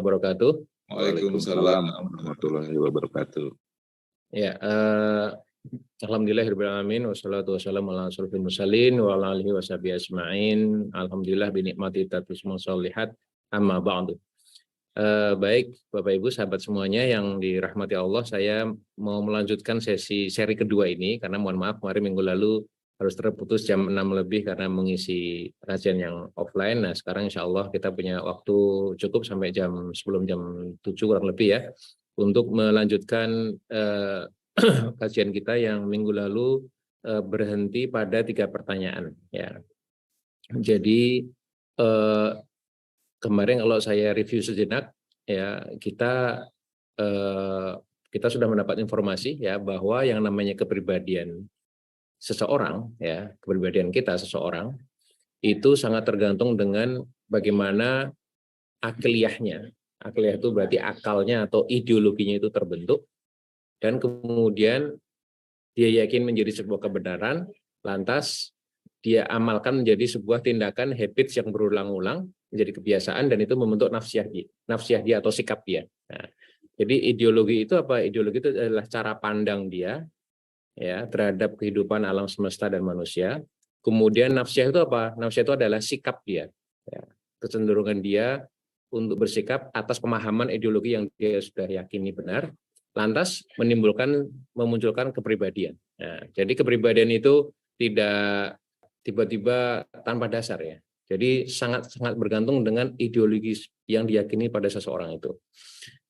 wabarakatuh. Waalaikumsalam warahmatullahi wabarakatuh. Ya, alhamdulillah rabbil alamin wassalatu wassalamu ala asyrofil mursalin wa ala alihi washabihi ajmain. Alhamdulillah bi nikmati tatimmu sholihat. Amma ba'du. Baik Bapak Ibu sahabat semuanya yang dirahmati Allah, saya mau melanjutkan seri kedua ini karena mohon maaf kemarin minggu lalu harus terputus jam 6 lebih karena mengisi kajian yang offline. Nah sekarang insya Allah kita punya waktu cukup sampai sebelum jam 7 kurang lebih ya untuk melanjutkan kajian kita yang minggu lalu berhenti pada 3 pertanyaan ya. Jadi kemarin kalau saya review sejenak ya kita sudah mendapat informasi ya bahwa yang namanya kepribadian seseorang ya, kepribadian kita seseorang itu sangat tergantung dengan bagaimana akliyahnya. Akliyah itu berarti akalnya atau ideologinya itu terbentuk dan kemudian dia yakin menjadi sebuah kebenaran, lantas dia amalkan menjadi sebuah tindakan habits yang berulang-ulang menjadi kebiasaan dan itu membentuk nafsiyah dia atau sikap dia. Nah, jadi ideologi itu apa? Ideologi itu adalah cara pandang dia ya terhadap kehidupan alam semesta dan manusia. Kemudian nafsiyah itu apa? Nafsiyah itu adalah sikap dia. Ya, kecenderungan dia untuk bersikap atas pemahaman ideologi yang dia sudah yakini benar, lantas memunculkan kepribadian. Nah, jadi kepribadian itu tidak tiba-tiba tanpa dasar ya. Jadi sangat bergantung dengan ideologi yang diyakini pada seseorang itu.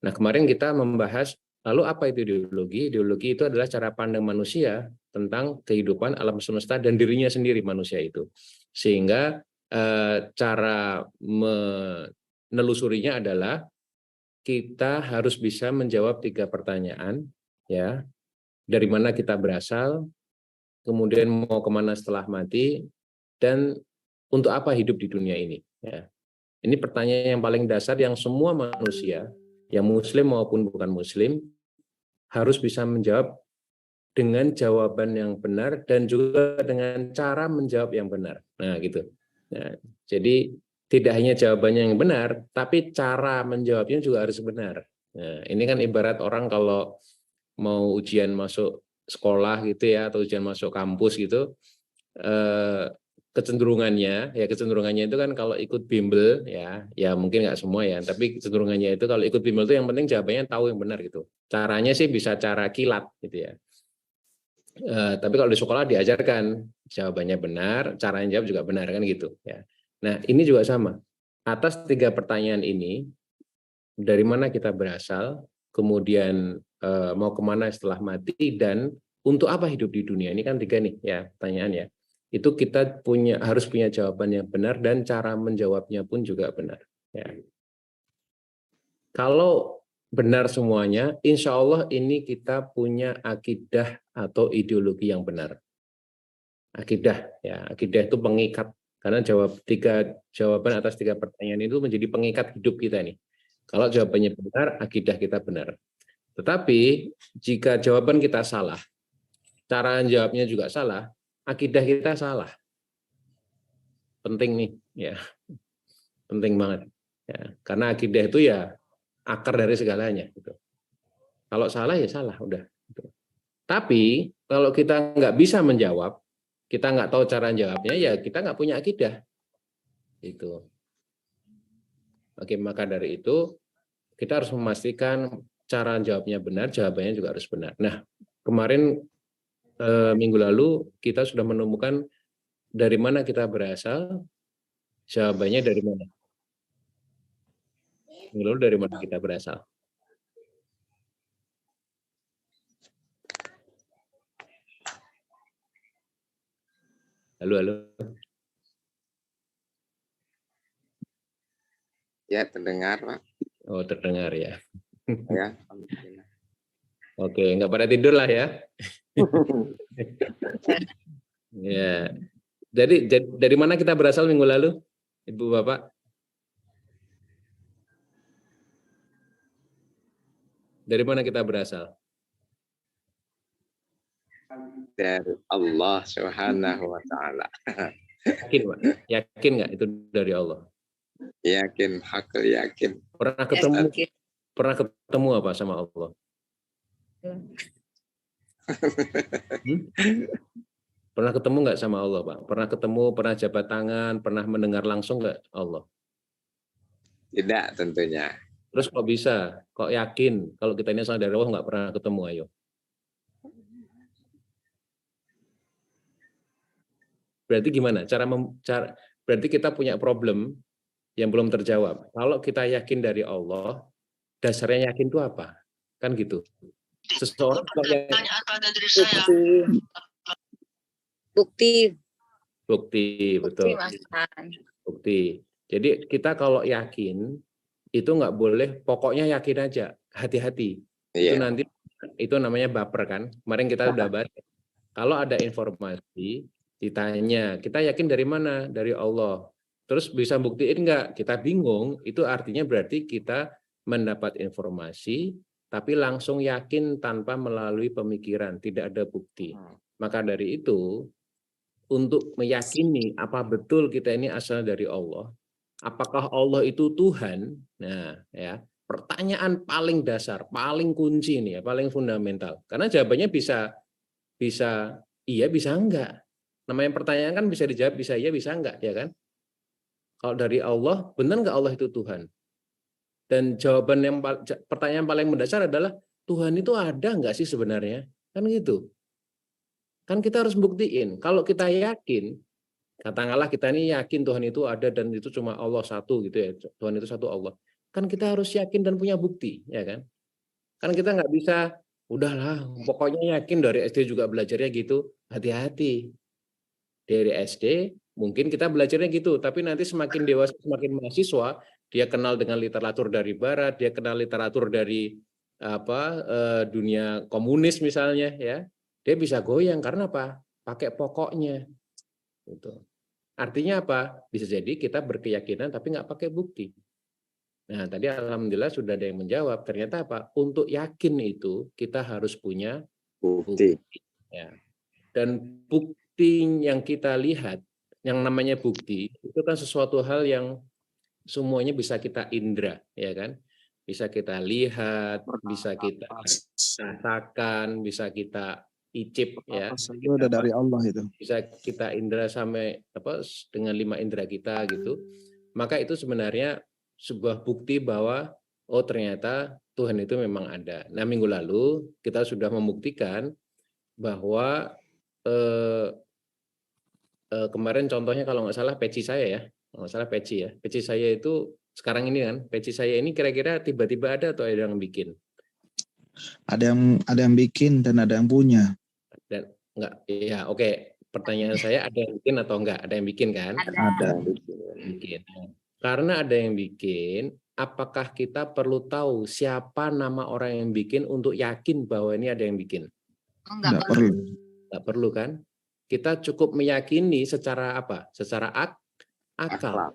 Nah kemarin kita membahas lalu apa itu ideologi? Ideologi itu adalah cara pandang manusia tentang kehidupan alam semesta dan dirinya sendiri manusia itu. Sehingga cara menelusurinya adalah kita harus bisa menjawab 3 pertanyaan ya. Dari mana kita berasal, kemudian mau kemana setelah mati, dan untuk apa hidup di dunia ini. Ya. Ini pertanyaan yang paling dasar yang semua manusia, yang muslim maupun bukan muslim, harus bisa menjawab dengan jawaban yang benar dan juga dengan cara menjawab yang benar. Nah gitu. Nah, jadi tidak hanya jawabannya yang benar, tapi cara menjawabnya juga harus benar. Nah, ini kan ibarat orang kalau mau ujian masuk sekolah gitu ya atau ujian masuk kampus gitu kecenderungannya itu kan kalau ikut bimbel ya mungkin nggak semua ya tapi kecenderungannya itu kalau ikut bimbel itu yang penting jawabannya tahu yang benar gitu, caranya sih bisa cara kilat gitu ya. Tapi kalau di sekolah diajarkan jawabannya benar, caranya jawab juga benar kan gitu ya. Nah ini juga sama, atas 3 pertanyaan ini dari mana kita berasal, kemudian mau kemana setelah mati, dan untuk apa hidup di dunia ini kan 3 nih ya pertanyaan ya. Itu kita harus punya jawaban yang benar dan cara menjawabnya pun juga benar. Ya. Kalau benar semuanya, insya Allah ini kita punya akidah atau ideologi yang benar. Akidah ya, akidah itu pengikat karena 3 jawaban atas 3 pertanyaan itu menjadi pengikat hidup kita nih. Kalau jawabannya benar, akidah kita benar. Tetapi jika jawaban kita salah, cara jawabnya juga salah, akidah kita salah. Penting nih, ya, penting banget. Ya, karena akidah itu ya akar dari segalanya. Gitu. Kalau salah ya salah, udah. Gitu. Tapi kalau kita nggak bisa menjawab, kita nggak tahu cara jawabnya, ya kita nggak punya akidah. Itu. Oke, maka dari itu kita harus memastikan cara jawabnya benar, jawabannya juga harus benar. Nah, kemarin minggu lalu kita sudah menemukan dari mana kita berasal, jawabannya dari mana. Minggu lalu dari mana kita berasal. Halo. Ya, terdengar, Pak. Oh, terdengar ya. Ya. Oke, nggak pada tidur lah ya. Ya. Jadi dari mana kita berasal minggu lalu, Ibu Bapak? Dari mana kita berasal? Dari Allah Subhanahu wa taala. Yakin, Pak? Yakin nggak itu dari Allah? Yakin, hakul yakin. Pernah ketemu apa sama Allah? Pernah ketemu nggak sama Allah, Pak? Pernah ketemu, pernah jabat tangan, pernah mendengar langsung nggak Allah? Tidak tentunya. Terus kok bisa? Kok yakin kalau kita ini asal dari Allah nggak pernah ketemu? Ayo. Berarti gimana? Berarti kita punya problem yang belum terjawab. Kalau kita yakin dari Allah, dasarnya yakin itu apa? Kan gitu. Seseorang Bukti, betul. Bukti. Jadi kita kalau yakin itu nggak boleh, pokoknya yakin aja, hati-hati. Itu nanti itu namanya baper kan. Kemarin kita udah bahas. Kalau ada informasi ditanya, kita yakin dari mana? Dari Allah. Terus bisa buktiin nggak? Kita bingung. Itu artinya berarti kita mendapat informasi, tapi langsung yakin tanpa melalui pemikiran, tidak ada bukti. Maka dari itu, untuk meyakini apa betul kita ini asal dari Allah, apakah Allah itu Tuhan? Nah, ya, pertanyaan paling dasar, paling kunci nih ya, paling fundamental. Karena jawabannya bisa iya, bisa enggak. Namanya pertanyaan kan bisa dijawab bisa iya, bisa enggak, ya kan? Kalau dari Allah, benar enggak Allah itu Tuhan? Dan jawaban pertanyaan paling mendasar adalah Tuhan itu ada enggak sih sebenarnya? Kan gitu. Kan kita harus buktiin. Kalau kita yakin, katakanlah kita ini yakin Tuhan itu ada dan itu cuma Allah satu gitu ya. Tuhan itu satu Allah. Kan kita harus yakin dan punya bukti, ya kan? Kan kita nggak bisa, udahlah, pokoknya yakin dari SD juga belajarnya gitu. Hati-hati. Dari SD mungkin kita belajarnya gitu, tapi nanti semakin dewasa, semakin mahasiswa, dia kenal dengan literatur dari Barat, dia kenal literatur dari dunia komunis misalnya, ya. Dia bisa goyang karena apa? Pakai pokoknya. Gitu. Artinya apa? Bisa jadi kita berkeyakinan tapi nggak pakai bukti. Nah, tadi alhamdulillah sudah ada yang menjawab. Ternyata apa? Untuk yakin itu kita harus punya bukti. Ya. Dan bukti yang kita lihat, yang namanya bukti, itu kan sesuatu hal yang semuanya bisa kita indra, ya kan? Bisa kita lihat, bisa kita rasakan, bisa kita icip, ya. Itu udah dari Allah itu. Bisa kita indra sampai dengan 5 indera kita gitu. Maka itu sebenarnya sebuah bukti bahwa oh ternyata Tuhan itu memang ada. Nah, minggu lalu kita sudah membuktikan bahwa kemarin contohnya kalau nggak salah peci saya ya, kalau nggak salah peci ya, peci saya itu sekarang ini kan, peci saya ini kira-kira tiba-tiba ada atau ada yang bikin? Ada yang bikin dan ada yang punya. Dan enggak, ya oke. Pertanyaan saya ada yang bikin atau enggak? Ada yang bikin kan? Ada. Bikin. Karena ada yang bikin, apakah kita perlu tahu siapa nama orang yang bikin untuk yakin bahwa ini ada yang bikin? Enggak perlu. Enggak perlu kan? Kita cukup meyakini secara apa? Secara akal.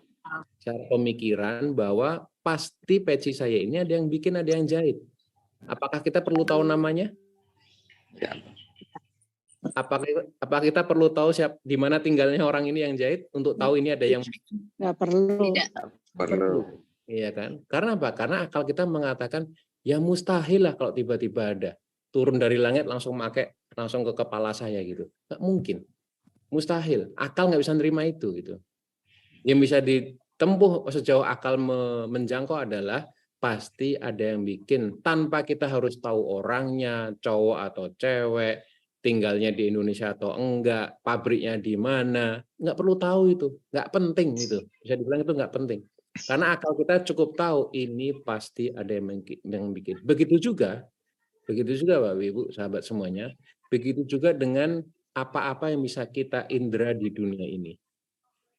Secara pemikiran bahwa pasti peci saya ini ada yang bikin, ada yang jahit. Apakah kita perlu tahu namanya? Ya. Apa kita perlu tahu di mana tinggalnya orang ini yang jahit untuk tahu ini ada yang bikin? Nggak perlu. Tidak perlu. Iya kan? Karena apa? Karena akal kita mengatakan ya mustahil lah kalau tiba-tiba ada turun dari langit langsung ke kepala saya gitu. Nggak mungkin. Mustahil. Akal nggak bisa nerima itu gitu. Yang bisa ditempuh sejauh akal menjangkau adalah pasti ada yang bikin tanpa kita harus tahu orangnya, cowok atau cewek, tinggalnya di Indonesia atau enggak, pabriknya di mana, nggak perlu tahu itu, nggak penting itu. Bisa dibilang itu nggak penting. Karena akal kita cukup tahu ini pasti ada yang bikin. Begitu juga Bapak Ibu, sahabat semuanya, begitu juga dengan apa-apa yang bisa kita indra di dunia ini.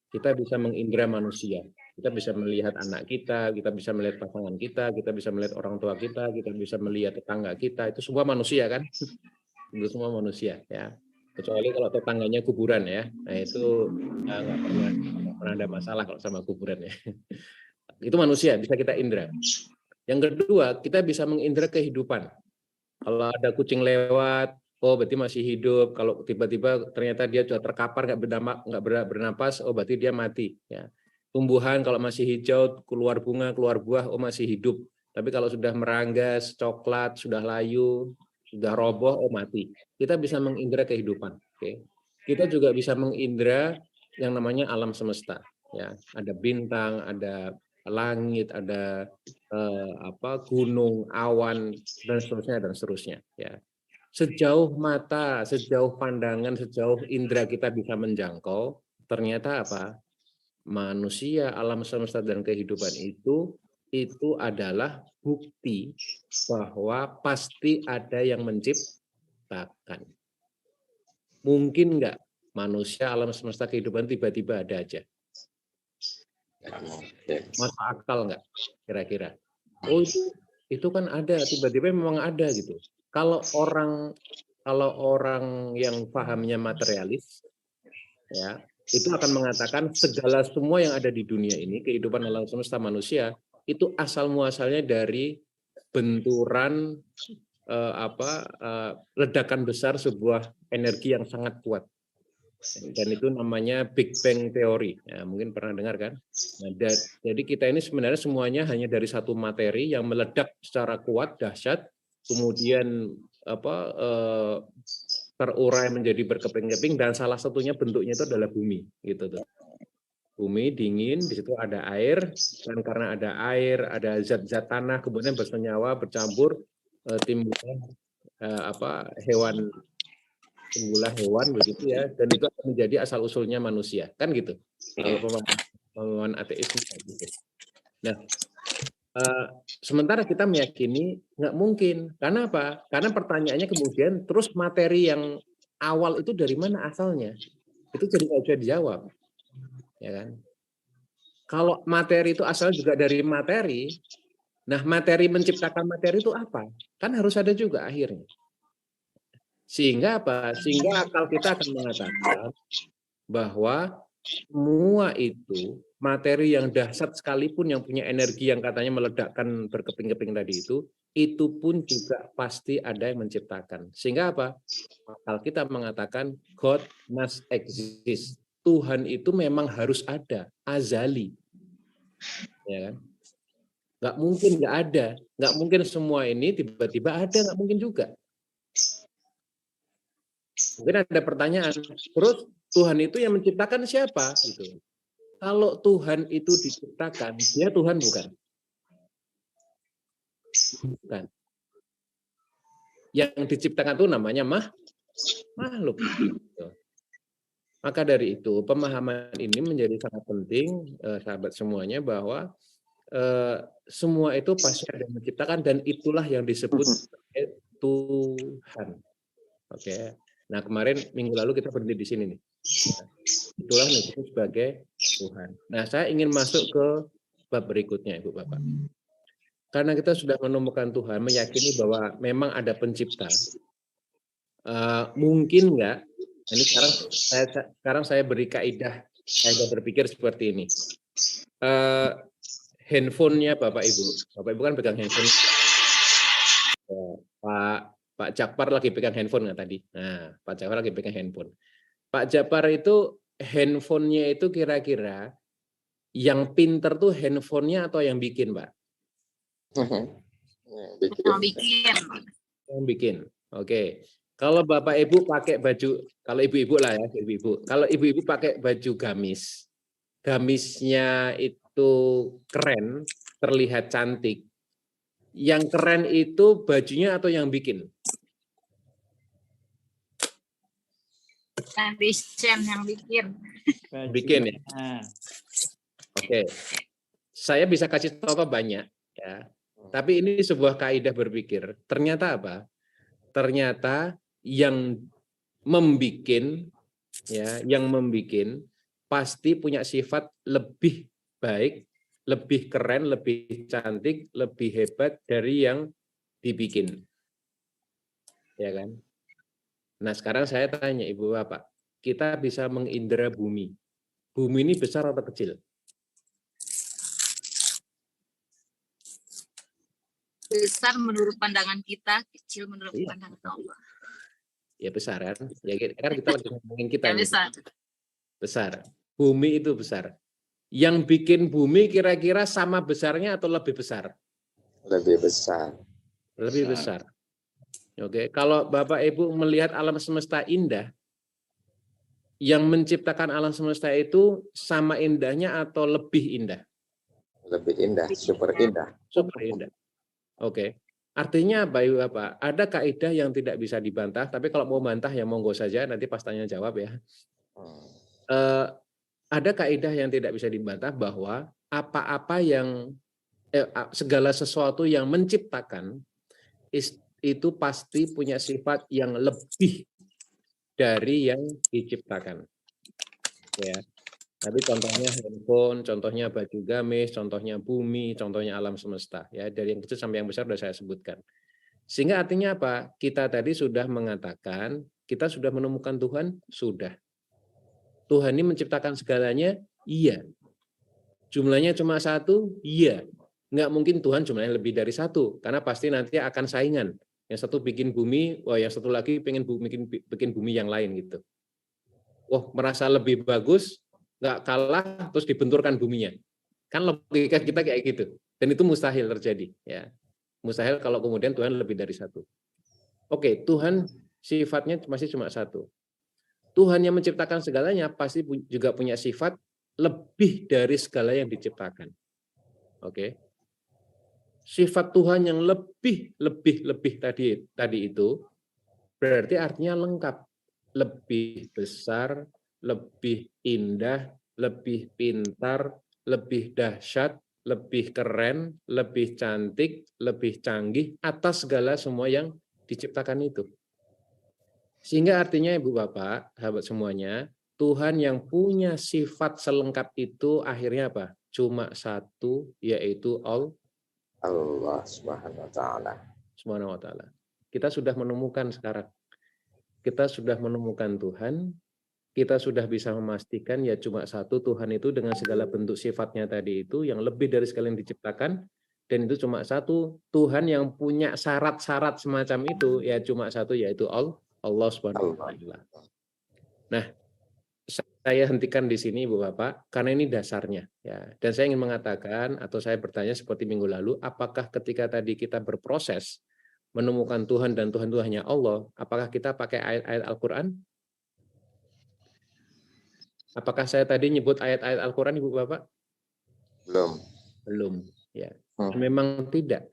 Kita bisa mengindra manusia. Kita bisa melihat anak kita bisa melihat pasangan kita bisa melihat orang tua kita bisa melihat tetangga kita. Itu semua manusia kan? Itu semua manusia ya. Kecuali kalau tetangganya kuburan ya. Nah itu nggak pernah ada masalah kalau sama kuburan ya. Itu manusia bisa kita indra. Yang kedua, kita bisa mengindra kehidupan. Kalau ada kucing lewat, oh berarti masih hidup. Kalau tiba-tiba ternyata dia sudah terkapar nggak bernapas, oh berarti dia mati. Ya. tumbuhan kalau masih hijau, keluar bunga, keluar buah, oh masih hidup. Tapi kalau sudah meranggas, coklat, sudah layu, sudah roboh, oh mati. Kita bisa mengindra kehidupan. Oke. Kita juga bisa mengindra yang namanya alam semesta. Ya, ada bintang, ada langit, ada gunung, awan, dan seterusnya. Ya. Sejauh mata, sejauh pandangan, sejauh indera kita bisa menjangkau, ternyata apa? Manusia, alam semesta dan kehidupan itu adalah bukti bahwa pasti ada yang menciptakan. Mungkin enggak manusia, alam semesta, kehidupan tiba-tiba ada aja? Masuk akal enggak kira-kira? Oh itu kan ada, tiba-tiba memang ada gitu. Kalau orang yang pahamnya materialis, ya, itu akan mengatakan segala semua yang ada di dunia ini, kehidupan alam semesta manusia, itu asal muasalnya dari benturan ledakan besar sebuah energi yang sangat kuat. Dan itu namanya Big Bang Theory. Ya, mungkin pernah dengar kan? Nah, jadi kita ini sebenarnya semuanya hanya dari satu materi yang meledak secara kuat, dahsyat, kemudian terurai menjadi berkeping-keping, dan salah satunya bentuknya itu adalah bumi, gitu tuh. Bumi dingin, di situ ada air, dan karena ada air, ada zat-zat tanah, kemudian bersenyawa, bercampur, timbullah hewan begitu ya, dan itu akan menjadi asal usulnya manusia, kan gitu. Kalau pemahaman ateisme gitu. Nah, sementara kita meyakini nggak mungkin. Karena apa? Karena pertanyaannya kemudian terus materi yang awal itu dari mana asalnya? Itu jadi nggak bisa dijawab, ya kan? Kalau materi itu asal juga dari materi, nah materi menciptakan materi itu apa? Kan harus ada juga akhirnya. Sehingga apa? Sehingga akal kita akan mengatakan bahwa semua itu materi yang dahsyat sekalipun yang punya energi yang katanya meledakkan berkeping-keping tadi itu pun juga pasti ada yang menciptakan. Sehingga apa? Akal kita mengatakan God must exist. Tuhan itu memang harus ada, azali. Ya kan? Nggak mungkin nggak ada. Nggak mungkin semua ini tiba-tiba ada, nggak mungkin juga. Mungkin ada pertanyaan, terus Tuhan itu yang menciptakan siapa? Gitu. Kalau Tuhan itu diciptakan, dia Tuhan bukan? Bukan. Yang diciptakan itu namanya makhluk. Maka dari itu, pemahaman ini menjadi sangat penting, sahabat semuanya, bahwa semua itu pasti ada yang menciptakan, dan itulah yang disebut sebagai Tuhan. Oke. Nah, kemarin minggu lalu kita berhenti di sini nih. Itulah yang disebut sebagai Tuhan. Nah, saya ingin masuk ke bab berikutnya, Ibu Bapak. Karena kita sudah menemukan Tuhan, meyakini bahwa memang ada pencipta. Mungkin enggak? Ini sekarang saya beri kaidah berpikir seperti ini. Handphonenya Bapak Ibu kan pegang handphone. Pak Jakpar lagi pegang handphone nggak tadi? Nah, Pak Jakpar lagi pegang handphone. Pak Jakpar itu handphonenya itu kira-kira yang pinter tuh handphonenya atau yang bikin, Pak? Yang bikin. Oke. Kalau Bapak Ibu pakai baju, kalau ibu-ibu lah ya, ibu-ibu. Kalau ibu-ibu pakai baju gamis, gamisnya itu keren, terlihat cantik. Yang keren itu bajunya atau yang bikin? Desain yang bikin. Bikin ya. Oke. Saya bisa kasih contoh banyak ya. Tapi ini sebuah kaidah berpikir. Ternyata apa? Ternyata yang membikin ya, yang membikin pasti punya sifat lebih baik, lebih keren, lebih cantik, lebih hebat dari yang dibikin. Ya kan? Nah, sekarang saya tanya Ibu Bapak, kita bisa mengindra bumi. Bumi ini besar atau kecil? Besar menurut pandangan kita, kecil menurut pandangan Allah. Ya besar kan? Ya kan kita lagi ngomongin kita Ya, ini. besar. Besar. Bumi itu besar. Yang bikin bumi kira-kira sama besarnya atau lebih besar? Lebih besar. Lebih besar. Oke, kalau Bapak Ibu melihat alam semesta indah, yang menciptakan alam semesta itu sama indahnya atau lebih indah? Lebih indah, super indah. Super indah. Oke. Artinya apa Ibu Bapak? Ada kaidah yang tidak bisa dibantah, tapi kalau mau bantah ya monggo saja, nanti pas tanya jawab ya. Ada kaidah yang tidak bisa dibantah bahwa apa-apa yang segala sesuatu yang menciptakan itu pasti punya sifat yang lebih dari yang diciptakan. Ya. Tadi contohnya handphone, contohnya baju gamis, contohnya bumi, contohnya alam semesta. Ya, dari yang kecil sampai yang besar sudah saya sebutkan. Sehingga artinya apa? Kita tadi sudah mengatakan, kita sudah menemukan Tuhan, sudah. Tuhan ini menciptakan segalanya, iya. Jumlahnya cuma satu, iya. Nggak mungkin Tuhan jumlahnya lebih dari satu, karena pasti nanti akan saingan. Yang satu bikin bumi, wah yang satu lagi pengen bikin bumi yang lain gitu. Wah merasa lebih bagus, nggak kalah terus dibenturkan buminya, kan logika kita kayak gitu, dan itu mustahil terjadi, ya mustahil kalau kemudian Tuhan lebih dari satu. Oke, Tuhan sifatnya masih cuma satu. Tuhan yang menciptakan segalanya pasti juga punya sifat lebih dari segala yang diciptakan. Oke, sifat Tuhan yang lebih tadi itu berarti artinya lengkap, lebih besar, lebih indah, lebih pintar, lebih dahsyat, lebih keren, lebih cantik, lebih canggih atas segala semua yang diciptakan itu. Sehingga artinya Ibu Bapak, sahabat semuanya, Tuhan yang punya sifat selengkap itu akhirnya apa? Cuma satu, yaitu Allah Subhanahu wa taala. Subhanahu wa taala. Kita sudah menemukan sekarang. Kita sudah menemukan Tuhan, kita sudah bisa memastikan ya cuma satu Tuhan itu dengan segala bentuk sifatnya tadi itu yang lebih dari segala yang diciptakan, dan itu cuma satu Tuhan yang punya syarat-syarat semacam itu ya cuma satu, yaitu Allah Subhanahu wa taala. Nah, saya hentikan di sini Ibu Bapak karena ini dasarnya ya. Dan saya ingin mengatakan atau saya bertanya seperti minggu lalu, apakah ketika tadi kita berproses menemukan Tuhan dan Tuhan itu hanya Allah, apakah kita pakai ayat-ayat Al-Qur'an? Apakah saya tadi nyebut ayat-ayat Al-Qur'an Ibu Bapak? Belum, ya. Memang tidak.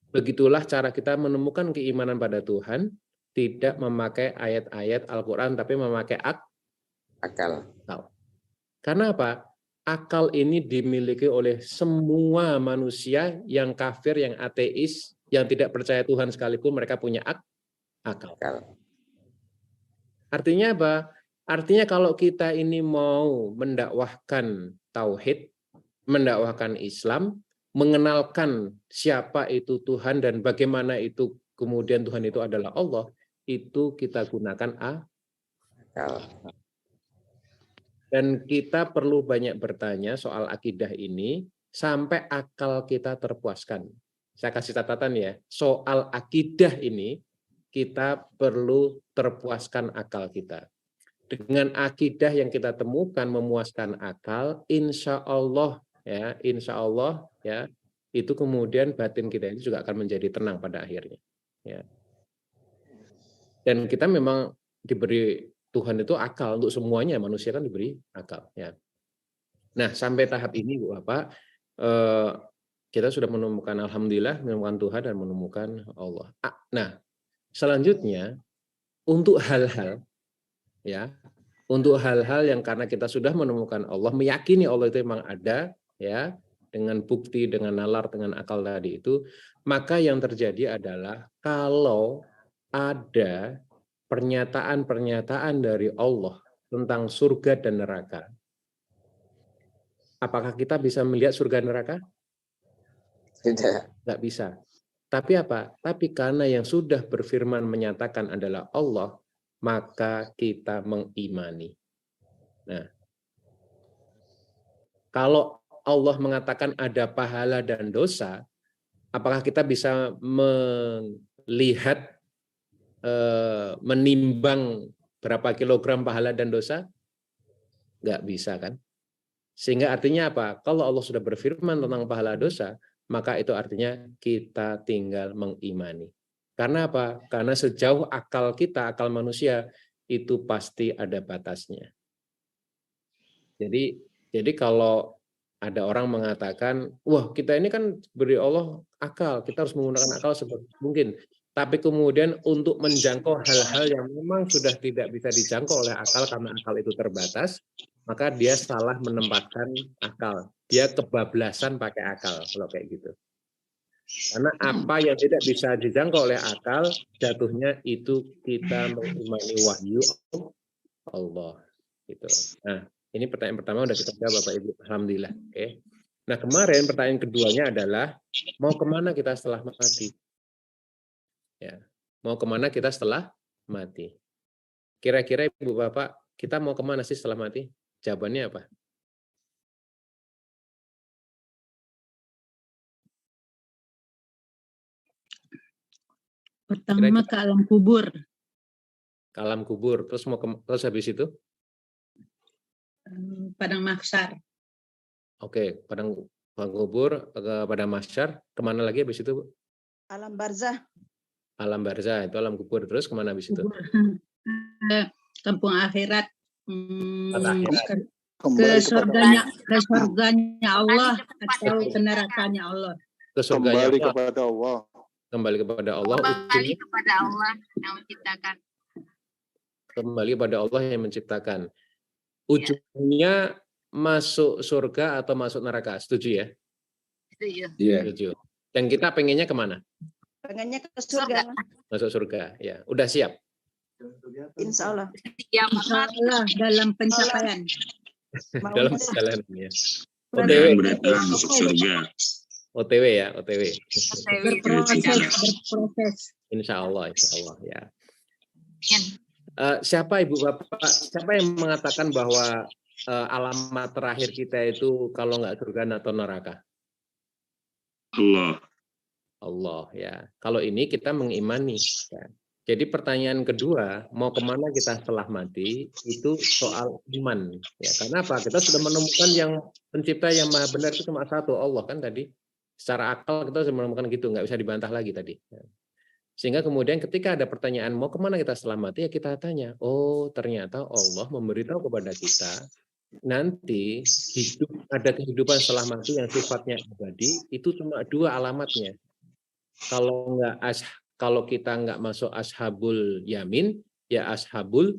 Begitulah cara kita menemukan keimanan pada Tuhan, tidak memakai ayat-ayat Al-Qur'an tapi memakai akal. Karena apa? Akal ini dimiliki oleh semua manusia yang kafir, yang ateis, yang tidak percaya Tuhan sekalipun mereka punya akal. Artinya apa? Artinya kalau kita ini mau mendakwahkan tauhid, mendakwahkan Islam, mengenalkan siapa itu Tuhan dan bagaimana itu kemudian Tuhan itu adalah Allah, itu kita gunakan akal. Dan kita perlu banyak bertanya soal akidah ini sampai akal kita terpuaskan. Saya kasih catatan ya, soal akidah ini kita perlu terpuaskan akal kita. Dengan akidah yang kita temukan memuaskan akal, insya Allah ya, itu kemudian batin kita ini juga akan menjadi tenang pada akhirnya. Ya. Dan kita memang diberi Tuhan itu akal untuk semuanya, manusia kan diberi akal. Ya. Nah sampai tahap ini Bu Bapak, kita sudah menemukan alhamdulillah menemukan Tuhan dan menemukan Allah. Nah selanjutnya untuk hal-hal ya, untuk hal-hal yang karena kita sudah menemukan Allah, meyakini Allah itu memang ada ya, dengan bukti, dengan nalar, dengan akal tadi itu, maka yang terjadi adalah kalau ada pernyataan-pernyataan dari Allah tentang surga dan neraka, apakah kita bisa melihat surga dan neraka? Tidak. Nggak bisa. Tapi apa? Tapi karena yang sudah berfirman menyatakan adalah Allah, maka kita mengimani. Nah, kalau Allah mengatakan ada pahala dan dosa, apakah kita bisa melihat, menimbang berapa kilogram pahala dan dosa? Nggak bisa kan? Sehingga artinya apa? Kalau Allah sudah berfirman tentang pahala dosa, maka itu artinya kita tinggal mengimani. Karena apa? Karena sejauh akal kita, akal manusia, itu pasti ada batasnya. Jadi kalau ada orang mengatakan, wah kita ini kan beri Allah akal, kita harus menggunakan akal sebaik mungkin. Tapi kemudian untuk menjangkau hal-hal yang memang sudah tidak bisa dijangkau oleh akal karena akal itu terbatas, maka dia salah menempatkan akal. Dia kebablasan pakai akal kalau kayak gitu. Karena apa yang tidak bisa dijangkau oleh akal, jatuhnya itu kita mengimani wahyu Allah. Gitu. Nah, ini pertanyaan pertama udah kita jawab Bapak Ibu. Alhamdulillah. Oke. Nah kemarin pertanyaan keduanya adalah mau kemana kita setelah mati? Ya, mau kemana kita setelah mati? Kira-kira Ibu Bapak, kita mau kemana sih setelah mati? Jawabannya apa? Pertama ke alam kubur. Ke alam kubur. Terus habis itu? Padang mahsyar. Oke, padang kubur, ke padang mahsyar. Kemana lagi habis itu, Bu? Alam barzah. Alam barzah, itu alam kubur. Terus kemana habis itu? Kampung akhirat. Kembali Ke surganya Allah atau ke nerakanya Allah. Ke surganya Kembali Allah. kepada Allah. Kembali kepada Allah. Kembali kepada Allah yang menciptakan. Kembali kepada Allah yang menciptakan. Ujungnya masuk surga atau masuk neraka? Setuju ya? Setuju. Setuju. Dan kita pengennya kemana? pengennya ke surga. Masuk surga, ya. Udah siap? Insya Allah. Ya, Insya Allah dalam pencapaian. Dalam perjalanan ya. OTW. Berarti masuk surga. OTW ya, OTW. Berproses. Insya Allah ya. Siapa Ibu Bapak, siapa yang mengatakan bahwa alamat terakhir kita itu kalau nggak surga atau neraka? Allah ya. Kalau ini kita mengimani. Ya. Jadi pertanyaan kedua, mau kemana kita setelah mati, itu soal iman. Ya, karena apa? Kita sudah menemukan yang pencipta yang maha benar itu cuma satu, Allah kan tadi. Secara akal kita sudah menemukan gitu, nggak bisa dibantah lagi tadi. Ya. Sehingga kemudian ketika ada pertanyaan, mau kemana kita setelah mati, ya kita tanya, oh ternyata Allah memberitahu kepada kita, nanti ada kehidupan setelah mati yang sifatnya abadi, itu cuma dua alamatnya. Kalau kita nggak masuk ashabul yamin, ya ashabus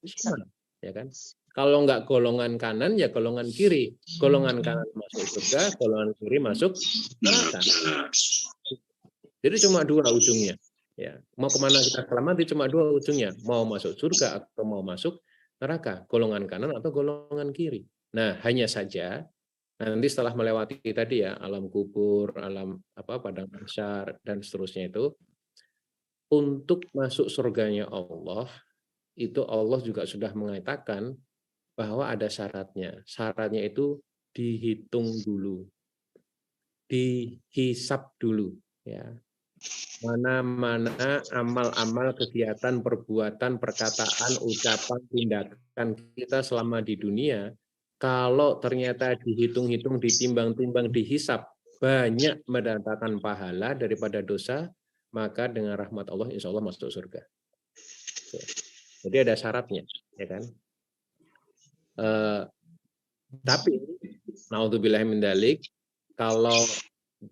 shimal, ya kan? Kalau nggak golongan kanan, ya golongan kiri. Golongan kanan masuk surga, golongan kiri masuk neraka. Jadi cuma dua ujungnya. Ya, mau kemana kita setelah mati cuma dua ujungnya. Mau masuk surga atau mau masuk neraka. Golongan kanan atau golongan kiri. Nah, hanya saja nanti setelah melewati tadi ya alam kubur, alam padang mahsyar dan seterusnya itu, untuk masuk surganya Allah itu Allah juga sudah mengatakan bahwa ada syaratnya. Syaratnya itu dihitung dulu, dihisap dulu, ya. Mana-mana amal-amal, kegiatan, perbuatan, perkataan, ucapan, tindakan kita selama di dunia. Kalau ternyata dihitung-hitung, ditimbang-timbang, dihisap, banyak mendatangkan pahala daripada dosa, maka dengan rahmat Allah, insya Allah masuk surga. Jadi ada syaratnya, ya kan? Tapi, naudzubillah min dzalik, kalau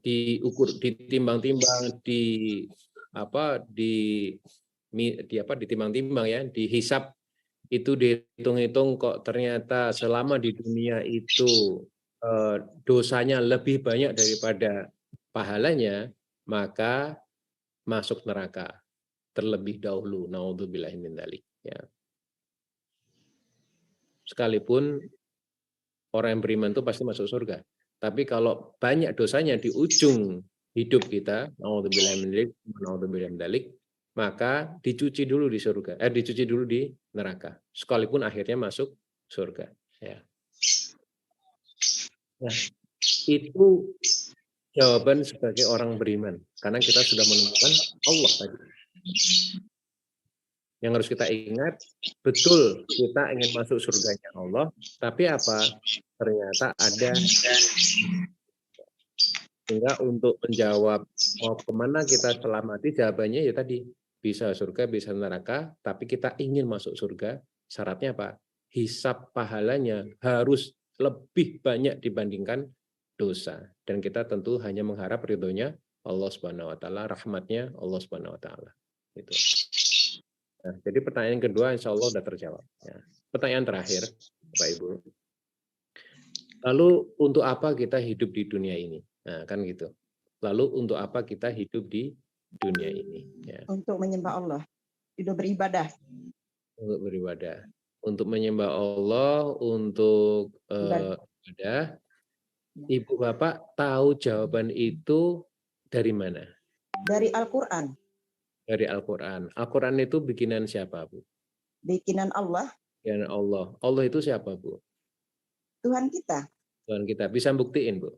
diukur, ditimbang-timbang, ditimbang-timbang ya, dihisap, itu dihitung-hitung kok ternyata selama di dunia itu dosanya lebih banyak daripada pahalanya, maka masuk neraka terlebih dahulu. Naudzubillahi min dzalik, ya. Sekalipun orang yang beriman itu pasti masuk surga, tapi kalau banyak dosanya di ujung hidup kita, naudzubillahi min dzalik, maka dicuci dulu di surga, dicuci dulu di neraka, sekalipun akhirnya masuk surga. Ya. Nah, itu jawaban sebagai orang beriman, karena kita sudah menemukan Allah tadi. Yang harus kita ingat, betul kita ingin masuk surganya Allah, tapi apa? Ternyata ada. Sehingga untuk menjawab mau kemana kita selamati, jawabannya ya tadi, bisa surga, bisa neraka, tapi kita ingin masuk surga, syaratnya apa? Hisab pahalanya harus lebih banyak dibandingkan dosa. Dan kita tentu hanya mengharap ridhonya Allah Subhanahu wa taala, rahmatnya Allah Subhanahu wa taala. Gitu. Nah, jadi pertanyaan kedua insya Allah sudah terjawab. Ya. Pertanyaan terakhir, Bapak Ibu. Lalu untuk apa kita hidup di dunia ini? Nah, kan gitu. Lalu untuk apa kita hidup di dunia ini? Ya. Untuk menyembah Allah. Hidup beribadah. Untuk beribadah. Untuk menyembah Allah, untuk ibadah. Ibu Bapak tahu jawaban itu dari mana? Dari Al-Quran. Dari Al-Quran. Al-Quran itu bikinan siapa, Bu? Bikinan Allah. Bikinan Allah. Allah itu siapa, Bu? Tuhan kita. Tuhan kita. Bisa buktiin, Bu?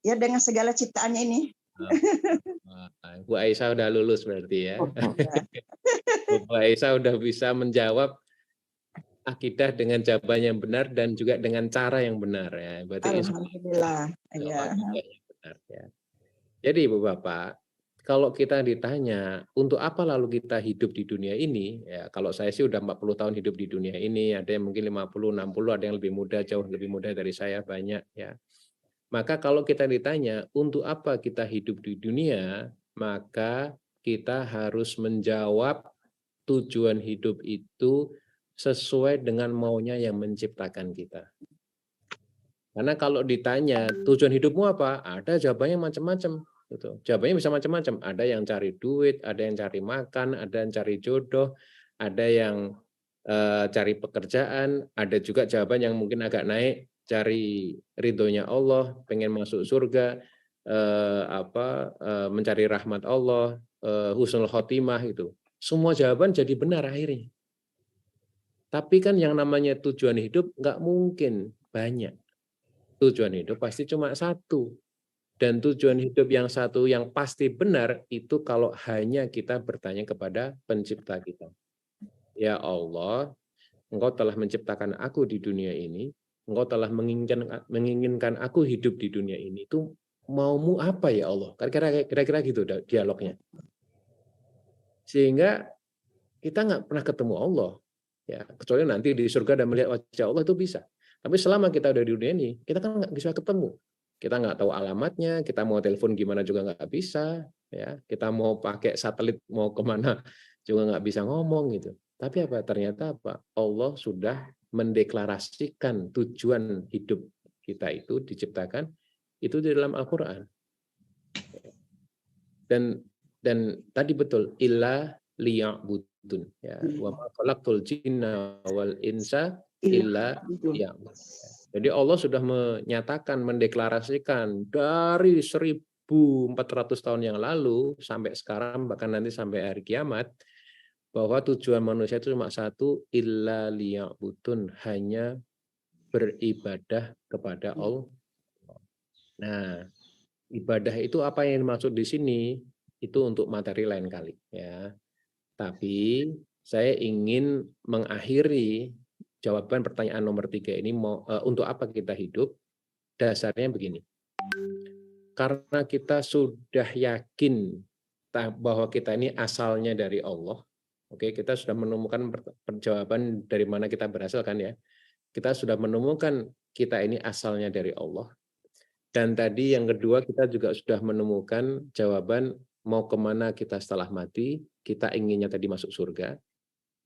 Ya dengan segala ciptaannya ini. Bu Aisyah udah lulus berarti ya. Bu Aisyah udah bisa menjawab akidah dengan jawaban yang benar dan juga dengan cara yang benar ya. Berarti Alhamdulillah. Ya. Benar, ya. Jadi Ibu Bapak, kalau kita ditanya untuk apa lalu kita hidup di dunia ini, ya kalau saya sih udah 40 tahun hidup di dunia ini, ada yang mungkin 50, 60, ada yang lebih muda, jauh lebih muda dari saya banyak ya. Maka kalau kita ditanya untuk apa kita hidup di dunia, maka kita harus menjawab tujuan hidup itu sesuai dengan maunya yang menciptakan kita. Karena kalau ditanya tujuan hidupmu apa, ada jawabannya macam-macam. Gitu. Jawabannya bisa macam-macam. Ada yang cari duit, ada yang cari makan, ada yang cari jodoh, ada yang cari pekerjaan, ada juga jawaban yang mungkin agak naik, cari ridhonya Allah, pengen masuk surga, mencari rahmat Allah, husnul khotimah itu. Semua jawaban jadi benar akhirnya. Tapi kan yang namanya tujuan hidup nggak mungkin banyak. Tujuan hidup pasti cuma satu. Dan tujuan hidup yang satu yang pasti benar itu kalau hanya kita bertanya kepada pencipta kita. Ya Allah, Engkau telah menciptakan aku di dunia ini, Engkau telah menginginkan aku hidup di dunia ini, itu maumu apa ya Allah? Kira-kira gitu dialognya. Sehingga kita nggak pernah ketemu Allah. Ya, kecuali nanti di surga dan melihat wajah Allah itu bisa. Tapi selama kita udah di dunia ini, kita kan nggak bisa ketemu. Kita nggak tahu alamatnya, kita mau telepon gimana juga nggak bisa. Ya, kita mau pakai satelit mau kemana juga nggak bisa ngomong gitu. Tapi apa? Ternyata apa? Allah sudah mendeklarasikan tujuan hidup kita itu diciptakan itu di dalam Al-Quran. Dan tadi betul illa liya'budun ya wa ma khalaqtul jinna wal insa illa liya'budun. Jadi Allah sudah menyatakan mendeklarasikan dari 1400 tahun yang lalu sampai sekarang bahkan nanti sampai hari kiamat bahwa tujuan manusia itu cuma satu, illa liya'budun, hanya beribadah kepada Allah. Nah, ibadah itu apa yang dimaksud di sini? Itu untuk materi lain kali ya. Tapi saya ingin mengakhiri jawaban pertanyaan nomor 3 ini untuk apa kita hidup? Dasarnya begini. Karena kita sudah yakin bahwa kita ini asalnya dari Allah. Oke, kita sudah menemukan jawaban dari mana kita berasal kan ya. Kita sudah menemukan kita ini asalnya dari Allah. Dan tadi yang kedua kita juga sudah menemukan jawaban mau kemana kita setelah mati, kita inginnya tadi masuk surga.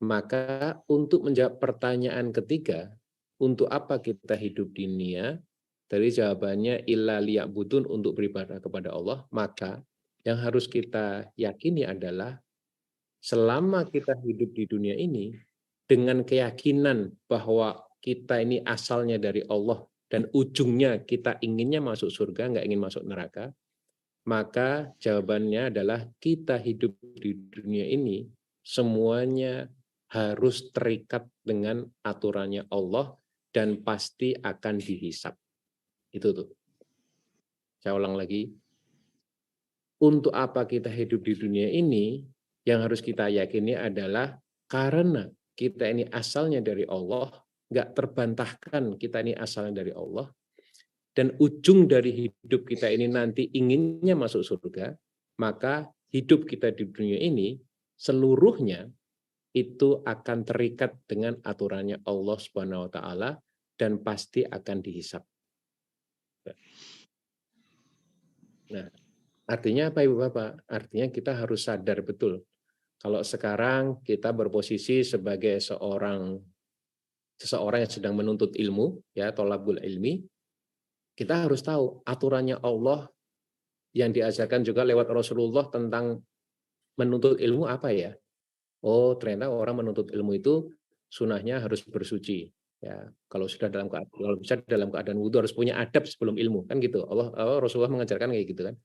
Maka untuk menjawab pertanyaan ketiga, untuk apa kita hidup di dunia, dari jawabannya illa liya'budun, untuk beribadah kepada Allah, maka yang harus kita yakini adalah selama kita hidup di dunia ini, dengan keyakinan bahwa kita ini asalnya dari Allah, dan ujungnya kita inginnya masuk surga, nggak ingin masuk neraka, maka jawabannya adalah kita hidup di dunia ini, semuanya harus terikat dengan aturannya Allah, dan pasti akan dihisab. Itu tuh. Saya ulang lagi. Untuk apa kita hidup di dunia ini? Yang harus kita yakini adalah karena kita ini asalnya dari Allah, nggak terbantahkan kita ini asalnya dari Allah, dan ujung dari hidup kita ini nanti inginnya masuk surga, maka hidup kita di dunia ini seluruhnya itu akan terikat dengan aturannya Allah Subhanahu wa taala dan pasti akan dihisab. Nah, artinya apa Ibu Bapak? Artinya kita harus sadar betul kalau sekarang kita berposisi sebagai seseorang yang sedang menuntut ilmu, ya, thalabul ilmi, kita harus tahu aturannya Allah yang diajarkan juga lewat Rasulullah tentang menuntut ilmu apa ya? Oh, ternyata orang menuntut ilmu itu sunahnya harus bersuci. Ya, kalau bisa dalam keadaan wudhu harus punya adab sebelum ilmu, kan gitu. Rasulullah mengajarkan kayak gitu kan.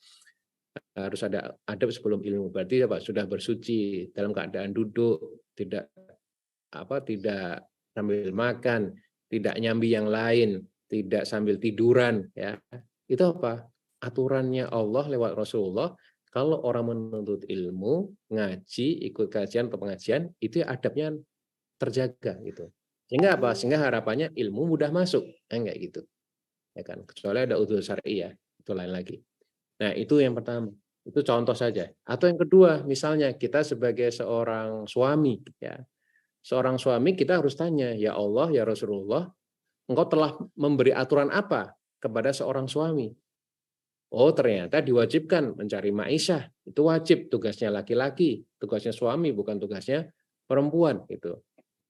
Harus ada adab sebelum ilmu. Berarti apa? Sudah bersuci dalam keadaan duduk, tidak sambil makan, tidak nyambi yang lain, tidak sambil tiduran, ya. Itu apa? Aturannya Allah lewat Rasulullah. Kalau orang menuntut ilmu, ngaji, ikut kajian atau pengajian, itu adabnya terjaga gitu. Sehingga apa? Sehingga harapannya ilmu mudah masuk, kayak gitu. Ya kan? Kecuali ada udzur syar'i, ya, itu lain lagi. Nah, itu yang pertama. Itu contoh saja. Atau yang kedua, misalnya kita sebagai seorang suami, ya. Seorang suami kita harus tanya, ya Allah, ya Rasulullah, engkau telah memberi aturan apa kepada seorang suami? Oh, ternyata diwajibkan mencari ma'isyah. Itu wajib, tugasnya laki-laki, tugasnya suami, bukan tugasnya perempuan. Gitu.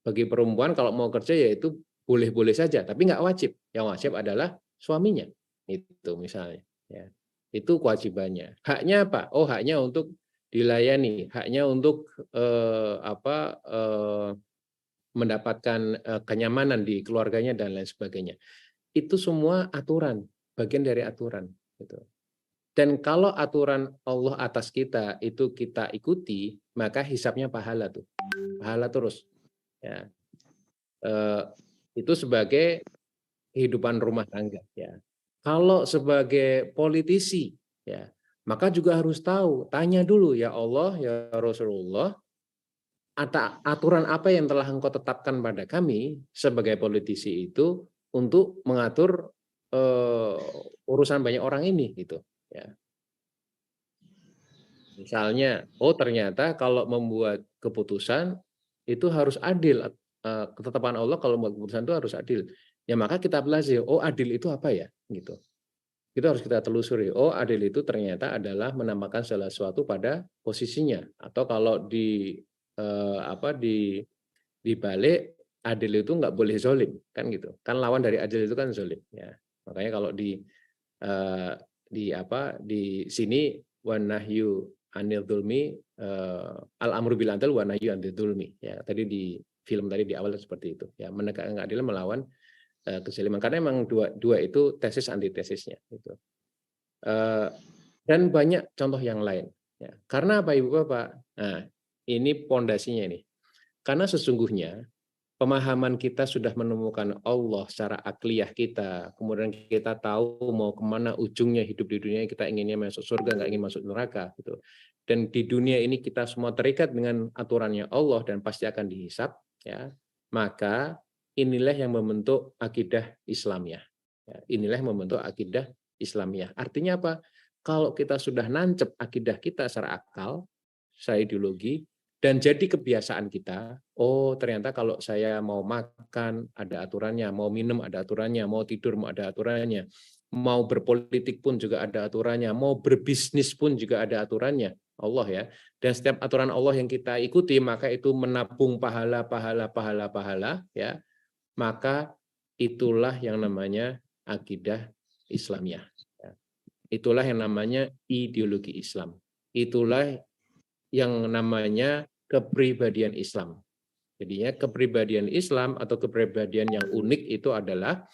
Bagi perempuan kalau mau kerja ya itu boleh-boleh saja, tapi nggak wajib. Yang wajib adalah suaminya. Itu misalnya. Ya. Itu kewajibannya. Haknya apa? Oh, haknya untuk dilayani, haknya untuk mendapatkan kenyamanan di keluarganya dan lain sebagainya. Itu semua aturan, bagian dari aturan. Gitu. Dan kalau aturan Allah atas kita itu kita ikuti, maka hisabnya pahala tuh, pahala terus. Ya. Itu sebagai kehidupan rumah tangga. Ya. Kalau sebagai politisi, ya, maka juga harus tahu, tanya dulu, ya Allah, ya Rasulullah, aturan apa yang telah engkau tetapkan pada kami sebagai politisi itu untuk mengatur urusan banyak orang ini, gitu. Ya. Misalnya, oh ternyata kalau membuat keputusan itu harus adil. Ketetapan Allah kalau membuat keputusan itu harus adil. Ya maka kita pelajari, oh adil itu apa ya? Gitu. Itu harus kita telusuri. Oh adil itu ternyata adalah menambahkan segala sesuatu pada posisinya. Atau kalau dibalik, adil itu nggak boleh zolim, kan gitu. Kan lawan dari adil itu kan zolim. Ya. Makanya kalau di sini wanahyu anil dzulmi, al-amru bil adl wa nahyu anil dzulmi. Ya, tadi di film tadi di awal seperti itu. Ya, menegakkan keadilan melawan kezaliman. Karena memang dua itu tesis antitesisnya gitu. Dan banyak contoh yang lain. Ya. Karena apa Ibu Bapak? Nah, ini pondasinya ini. Karena sesungguhnya pemahaman kita sudah menemukan Allah secara akliyah kita, kemudian kita tahu mau kemana ujungnya hidup di dunia, kita inginnya masuk surga, nggak ingin masuk neraka, gitu. Dan di dunia ini kita semua terikat dengan aturannya Allah dan pasti akan dihisab, ya. Maka inilah yang membentuk akidah Islamiyah. Ya, inilah yang membentuk akidah Islamiyah. Artinya apa? Kalau kita sudah nancep akidah kita secara akal, secara ideologi, dan jadi kebiasaan kita, oh ternyata kalau saya mau makan ada aturannya, mau minum ada aturannya, mau tidur mau ada aturannya, mau berpolitik pun juga ada aturannya, mau berbisnis pun juga ada aturannya, Allah ya. Dan setiap aturan Allah yang kita ikuti maka itu menabung pahala, ya. Maka itulah yang namanya akidah Islamiyah. Itulah yang namanya ideologi Islam. Itulah yang namanya kepribadian Islam. Jadinya kepribadian Islam atau kepribadian yang unik itu adalah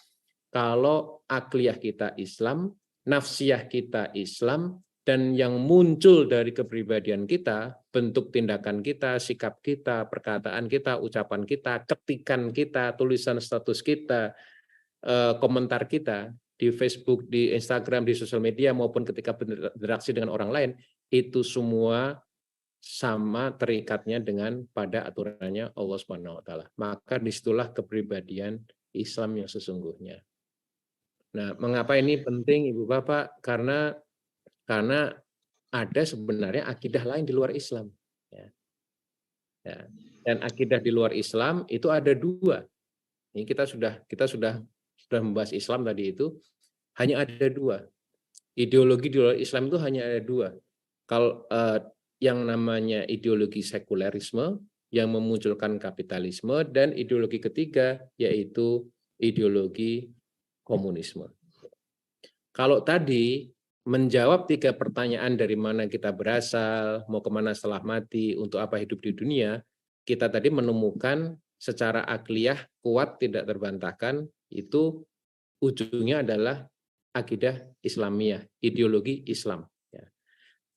kalau akliyah kita Islam, nafsiyah kita Islam, dan yang muncul dari kepribadian kita, bentuk tindakan kita, sikap kita, perkataan kita, ucapan kita, ketikan kita, tulisan status kita, komentar kita di Facebook, di Instagram, di sosial media maupun ketika berinteraksi dengan orang lain, itu semua sama terikatnya dengan pada aturannya Allah Subhanahu wa taala. Maka disitulah kepribadian Islam yang sesungguhnya. Nah, mengapa ini penting Ibu Bapak? Karena ada sebenarnya akidah lain di luar Islam. Ya. Dan akidah di luar Islam itu ada dua. Ini kita sudah membahas Islam tadi itu, hanya ada dua. Ideologi di luar Islam itu hanya ada dua. Kalau yang namanya ideologi sekulerisme yang memunculkan kapitalisme, dan ideologi ketiga yaitu ideologi komunisme. Kalau tadi menjawab 3 pertanyaan dari mana kita berasal, mau kemana setelah mati, untuk apa hidup di dunia, kita tadi menemukan secara akliyah kuat tidak terbantahkan itu ujungnya adalah akidah Islamiyah, ideologi Islam. Ya.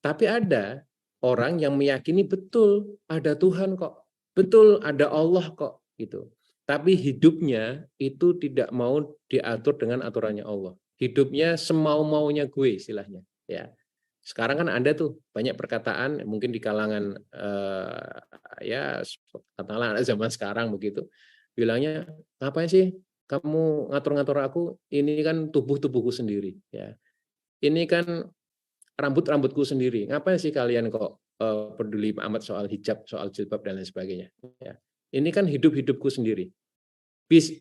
Tapi ada orang yang meyakini betul ada Tuhan kok, betul ada Allah kok, gitu. Tapi hidupnya itu tidak mau diatur dengan aturannya Allah. Hidupnya semau-maunya gue istilahnya. Ya. Sekarang kan ada tuh banyak perkataan mungkin di kalangan ya katakanlah anak zaman sekarang begitu. Bilangnya, ngapain sih kamu ngatur-ngatur aku? Ini kan tubuhku sendiri. Ya. Ini kan rambutku sendiri. Ngapain sih kalian kok peduli amat soal hijab, soal jilbab dan lain sebagainya? Ya. Ini kan hidupku sendiri.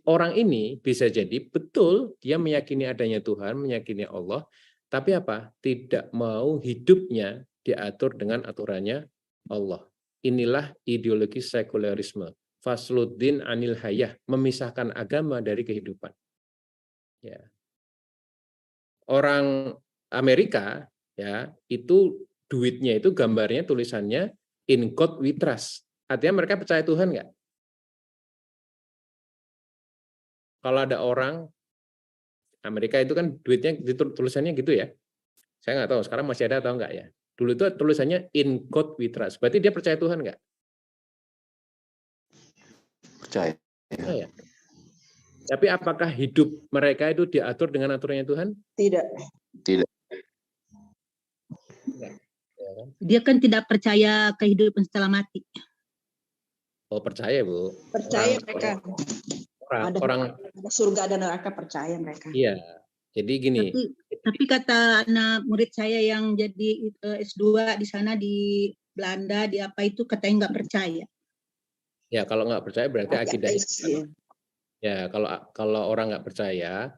Orang ini bisa jadi betul dia meyakini adanya Tuhan, meyakini Allah, tapi apa? Tidak mau hidupnya diatur dengan aturannya Allah. Inilah ideologi sekulerisme. Fasluddin anil hayah, memisahkan agama dari kehidupan. Ya. Orang Amerika ya itu duitnya itu gambarnya tulisannya in God we trust. Artinya mereka percaya Tuhan nggak? Kalau ada orang Amerika itu kan duitnya tulisannya gitu ya. Saya nggak tahu sekarang masih ada atau enggak ya. Dulu itu tulisannya in God we trust. Berarti dia percaya Tuhan nggak? Percaya. Ya. Tapi apakah hidup mereka itu diatur dengan aturannya Tuhan? Tidak. Tidak. Dia kan tidak percaya kehidupan setelah mati. Oh percaya Bu. Percaya mereka. Orang ada surga dan neraka, percaya mereka. iya. Jadi gini. Tapi kata anak murid saya yang jadi S2 di sana di Belanda, di apa itu katanya nggak percaya. Ya kalau nggak percaya berarti akidah. Ya. Ya kalau orang nggak percaya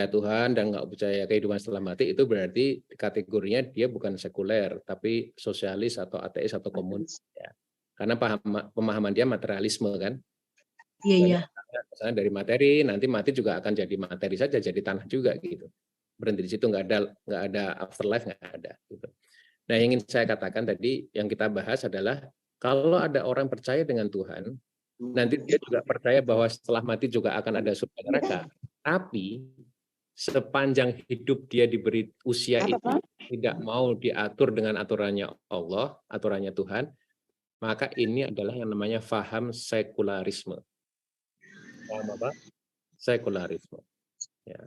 Tuhan dan nggak percaya kehidupan setelah mati, itu berarti kategorinya dia bukan sekuler tapi sosialis atau ateis atau komunis. Ya. Karena pemahaman dia materialisme kan. Iya. Misalnya dari materi, nanti mati juga akan jadi materi saja, jadi tanah juga gitu. Berhenti di situ, nggak ada afterlife, nggak ada. Gitu. Nah, yang ingin saya katakan tadi, yang kita bahas adalah kalau ada orang percaya dengan Tuhan, nanti dia juga percaya bahwa setelah mati juga akan ada surga neraka. Tapi sepanjang hidup dia diberi usia itu tidak mau diatur dengan aturannya Allah, aturannya Tuhan, maka ini adalah yang namanya faham sekularisme. Paham apa? Sekularisme. Ya.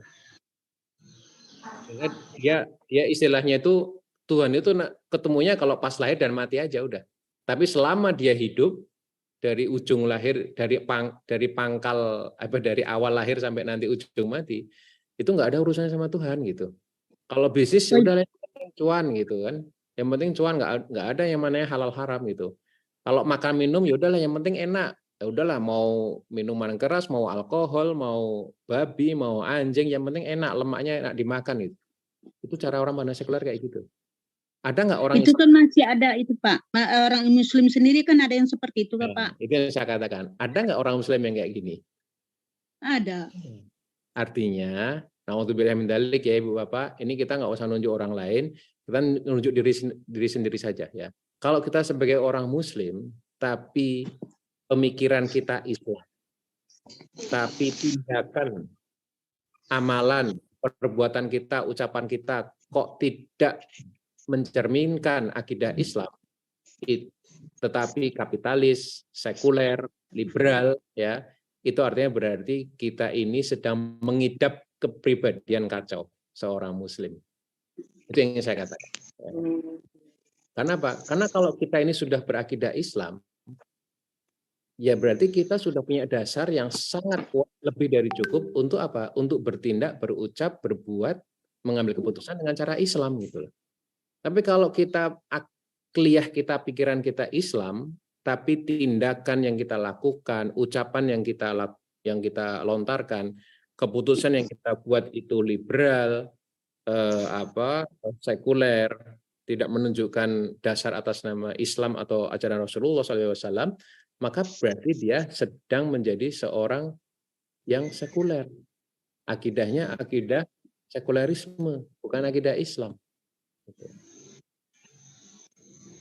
Dia istilahnya itu Tuhan itu ketemunya kalau pas lahir dan mati aja udah. Tapi selama dia hidup dari ujung lahir, dari pangkal dari awal lahir sampai nanti ujung mati, itu nggak ada urusannya sama Tuhan gitu. Kalau bisnis ya udah cuan gitu kan. Yang penting cuan, nggak ada yang namanya halal haram gitu. Kalau makan minum ya udahlah yang penting enak. Ya udahlah mau minuman keras, mau alkohol, mau babi, mau anjing, yang penting enak, lemaknya enak dimakan gitu. Itu cara orang mana sekuler kayak gitu. Ada nggak orang itu kan masih ada itu Pak, orang Muslim sendiri kan ada yang seperti itu kan Pak. Itu yang saya katakan. Ada nggak orang Muslim yang kayak gini? Ada. Artinya, na'udzubillah min dzalik ya Ibu Bapak, ini kita nggak usah nunjuk orang lain, kita nunjuk diri sendiri saja ya. Kalau kita sebagai orang Muslim, tapi pemikiran kita Islam, tapi tindakan, amalan, perbuatan kita, ucapan kita kok tidak mencerminkan akidah Islam, tetapi kapitalis, sekuler, liberal, ya itu artinya berarti kita ini sedang mengidap kepribadian kacau seorang Muslim. Itu yang saya katakan. Karena apa? Karena kalau kita ini sudah berakidah Islam, ya berarti kita sudah punya dasar yang sangat kuat, lebih dari cukup untuk apa? Untuk bertindak, berucap, berbuat, mengambil keputusan dengan cara Islam gitu loh. Tapi kalau kita akliyah kita, pikiran kita Islam, tapi tindakan yang kita lakukan, ucapan yang kita lontarkan, keputusan yang kita buat itu liberal, sekuler, tidak menunjukkan dasar atas nama Islam atau ajaran Rasulullah SAW, maka berarti dia sedang menjadi seorang yang sekuler. Akidahnya akidah sekulerisme, bukan akidah Islam.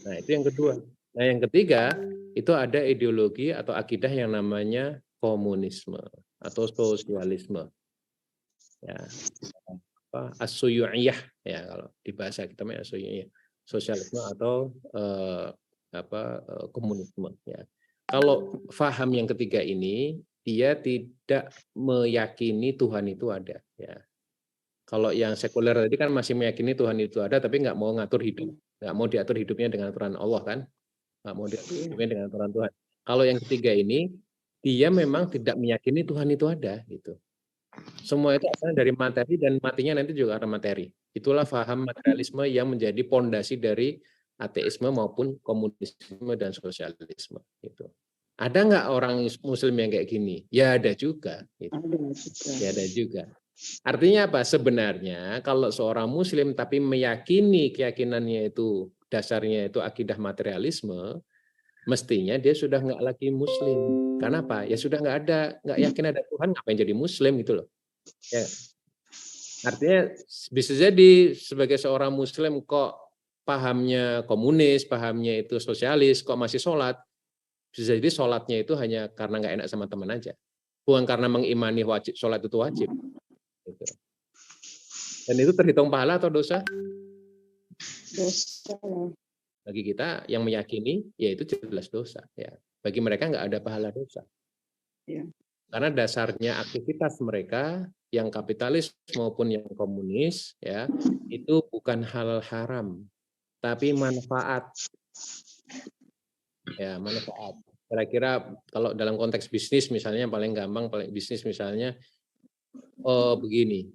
Nah, itu yang kedua. Nah, yang ketiga, itu ada ideologi atau akidah yang namanya komunisme atau sosialisme. Ya, as-suyu'iyah, ya kalau di bahasa kita namanya as-suyu'iyah, sosialisme atau komunisme. Ya. Kalau faham yang ketiga ini, dia tidak meyakini Tuhan itu ada. Ya. Kalau yang sekuler tadi kan masih meyakini Tuhan itu ada, tapi nggak mau ngatur hidup, nggak mau diatur hidupnya dengan aturan Allah kan, nggak mau diatur hidupnya dengan aturan Tuhan. Kalau yang ketiga ini, dia memang tidak meyakini Tuhan itu ada, gitu. Semua itu asalnya dari materi dan matinya nanti juga karena materi. Itulah faham materialisme yang menjadi pondasi dari ateisme maupun komunisme dan sosialisme. Gitu. Ada nggak orang Muslim yang kayak gini? Ya ada juga. Gitu. Ya ada juga. Artinya apa? Sebenarnya kalau seorang Muslim tapi meyakini keyakinannya itu dasarnya itu akidah materialisme, mestinya dia sudah nggak lagi Muslim. Karena apa? Ya sudah nggak yakin ada Tuhan, ngapain jadi Muslim gitu loh. Ya. Artinya bisa jadi sebagai seorang Muslim kok pahamnya komunis, pahamnya itu sosialis, kok masih sholat. Bisa jadi sholatnya itu hanya karena nggak enak sama teman aja. Bukan karena mengimani wajib, sholat itu wajib. Gitu. Dan itu terhitung pahala atau dosa? Dosa. Bagi kita yang meyakini, yaitu jelas dosa. Ya. Bagi mereka nggak ada pahala dosa. Ya. Karena dasarnya aktivitas mereka, yang kapitalis maupun yang komunis, ya itu bukan hal haram, tapi manfaat. Ya, manfaat. Kira-kira kalau dalam konteks bisnis misalnya paling gampang, paling bisnis misalnya, begini,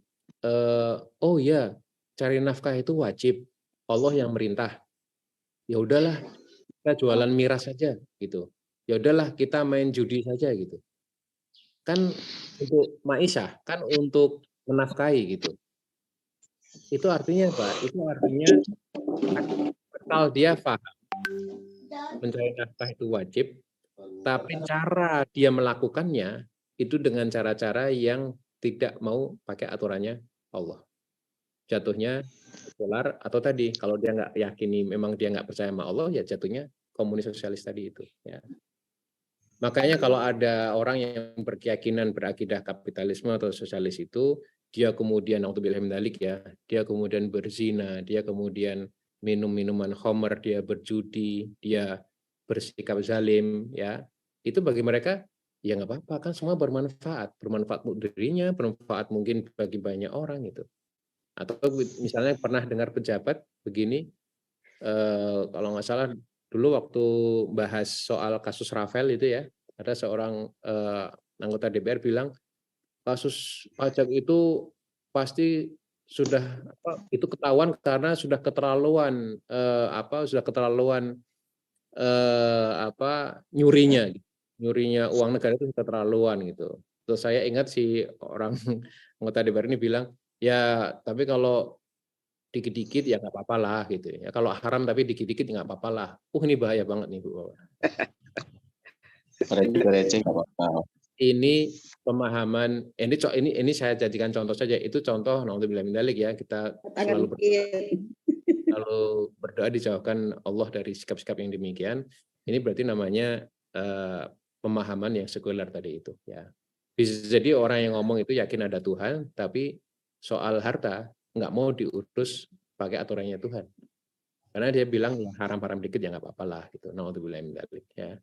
oh ya, cari nafkah itu wajib, Allah yang merintah. Ya udahlah, kita jualan miras saja gitu. Ya udahlah, kita main judi saja gitu. Kan untuk ma'isyah, kan untuk menafkahi gitu. Itu artinya apa? Itu artinya kalau dia paham mencari nafkah itu wajib, tapi cara dia melakukannya itu dengan cara-cara yang tidak mau pakai aturannya Allah. Jatuhnya sekular atau tadi kalau dia nggak yakini, memang dia nggak percaya sama Allah, ya jatuhnya komunis sosialis tadi itu. Ya. Makanya kalau ada orang yang berkeyakinan berakidah kapitalisme atau sosialis itu, dia kemudian dia kemudian berzina, dia kemudian minum minuman khamr, dia berjudi, dia bersikap zalim, ya itu bagi mereka ya nggak apa-apa, kan semua bermanfaat untuk dirinya, bermanfaat mungkin bagi banyak orang itu. Atau misalnya pernah dengar pejabat begini, kalau nggak salah dulu waktu bahas soal kasus Rafael itu ya, ada seorang anggota DPR bilang kasus pajak itu pasti sudah itu ketahuan karena sudah keterlaluan nyurinya uang negara itu keterlaluan gitu. Terus saya ingat si orang anggota DPR ini bilang, ya tapi kalau dikit-dikit ya nggak apa-apa lah gitu ya. Kalau haram tapi dikit-dikit ya nggak apa-apa lah. Ini bahaya banget nih Bu. Receh nggak apa-apa. Ini pemahaman, ini saya jadikan contoh saja. Itu contoh naudzubillah min dzalik ya. Kita selalu berdoa dijauhkan Allah dari sikap-sikap yang demikian. Ini berarti namanya pemahaman yang sekuler tadi itu ya. Bisa jadi orang yang ngomong itu yakin ada Tuhan, tapi soal harta nggak mau diurus pakai aturannya Tuhan. Karena dia bilang ya haram-haram dikit ya nggak apa-apa lah gitu. Naudzubillah min dzalik ya.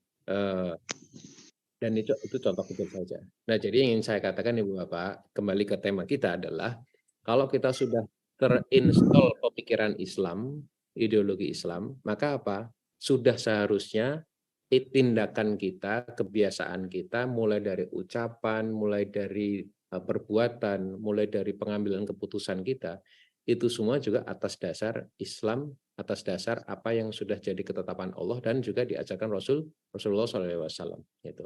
Dan itu contoh kecil saja. Nah, jadi yang ingin saya katakan Ibu Bapak, kembali ke tema kita adalah kalau kita sudah terinstall pemikiran Islam, ideologi Islam, maka apa? Sudah seharusnya tindakan kita, kebiasaan kita, mulai dari ucapan, mulai dari perbuatan, mulai dari pengambilan keputusan kita, itu semua juga atas dasar Islam, atas dasar apa yang sudah jadi ketetapan Allah dan juga diajarkan Rasulullah SAW. Gitu.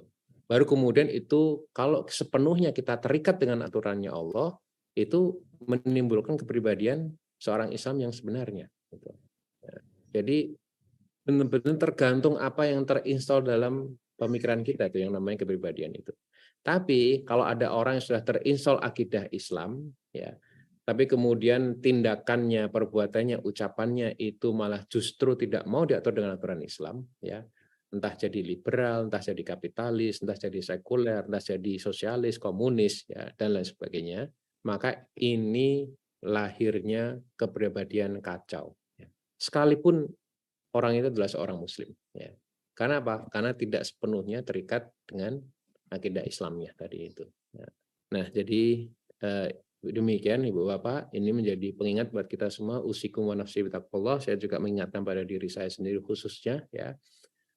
Baru kemudian itu kalau sepenuhnya kita terikat dengan aturannya Allah, itu menimbulkan kepribadian seorang Islam yang sebenarnya. Gitu. Jadi benar-benar tergantung apa yang terinstall dalam pemikiran kita, itu yang namanya kepribadian itu. Tapi kalau ada orang yang sudah terinstall akidah Islam, ya, tapi kemudian tindakannya, perbuatannya, ucapannya itu malah justru tidak mau diatur dengan aturan Islam, ya, entah jadi liberal, entah jadi kapitalis, entah jadi sekuler, entah jadi sosialis, komunis, ya, dan lain sebagainya, maka ini lahirnya kepribadian kacau. Ya. Sekalipun orang itu adalah seorang Muslim. Ya. Karena apa? Karena tidak sepenuhnya terikat dengan akidah Islamnya tadi itu. Ya. Nah, jadi demikian Ibu Bapak, ini menjadi pengingat buat kita semua. Usikum wa nafsi bittaqwallah. Saya juga mengingatkan pada diri saya sendiri khususnya, ya,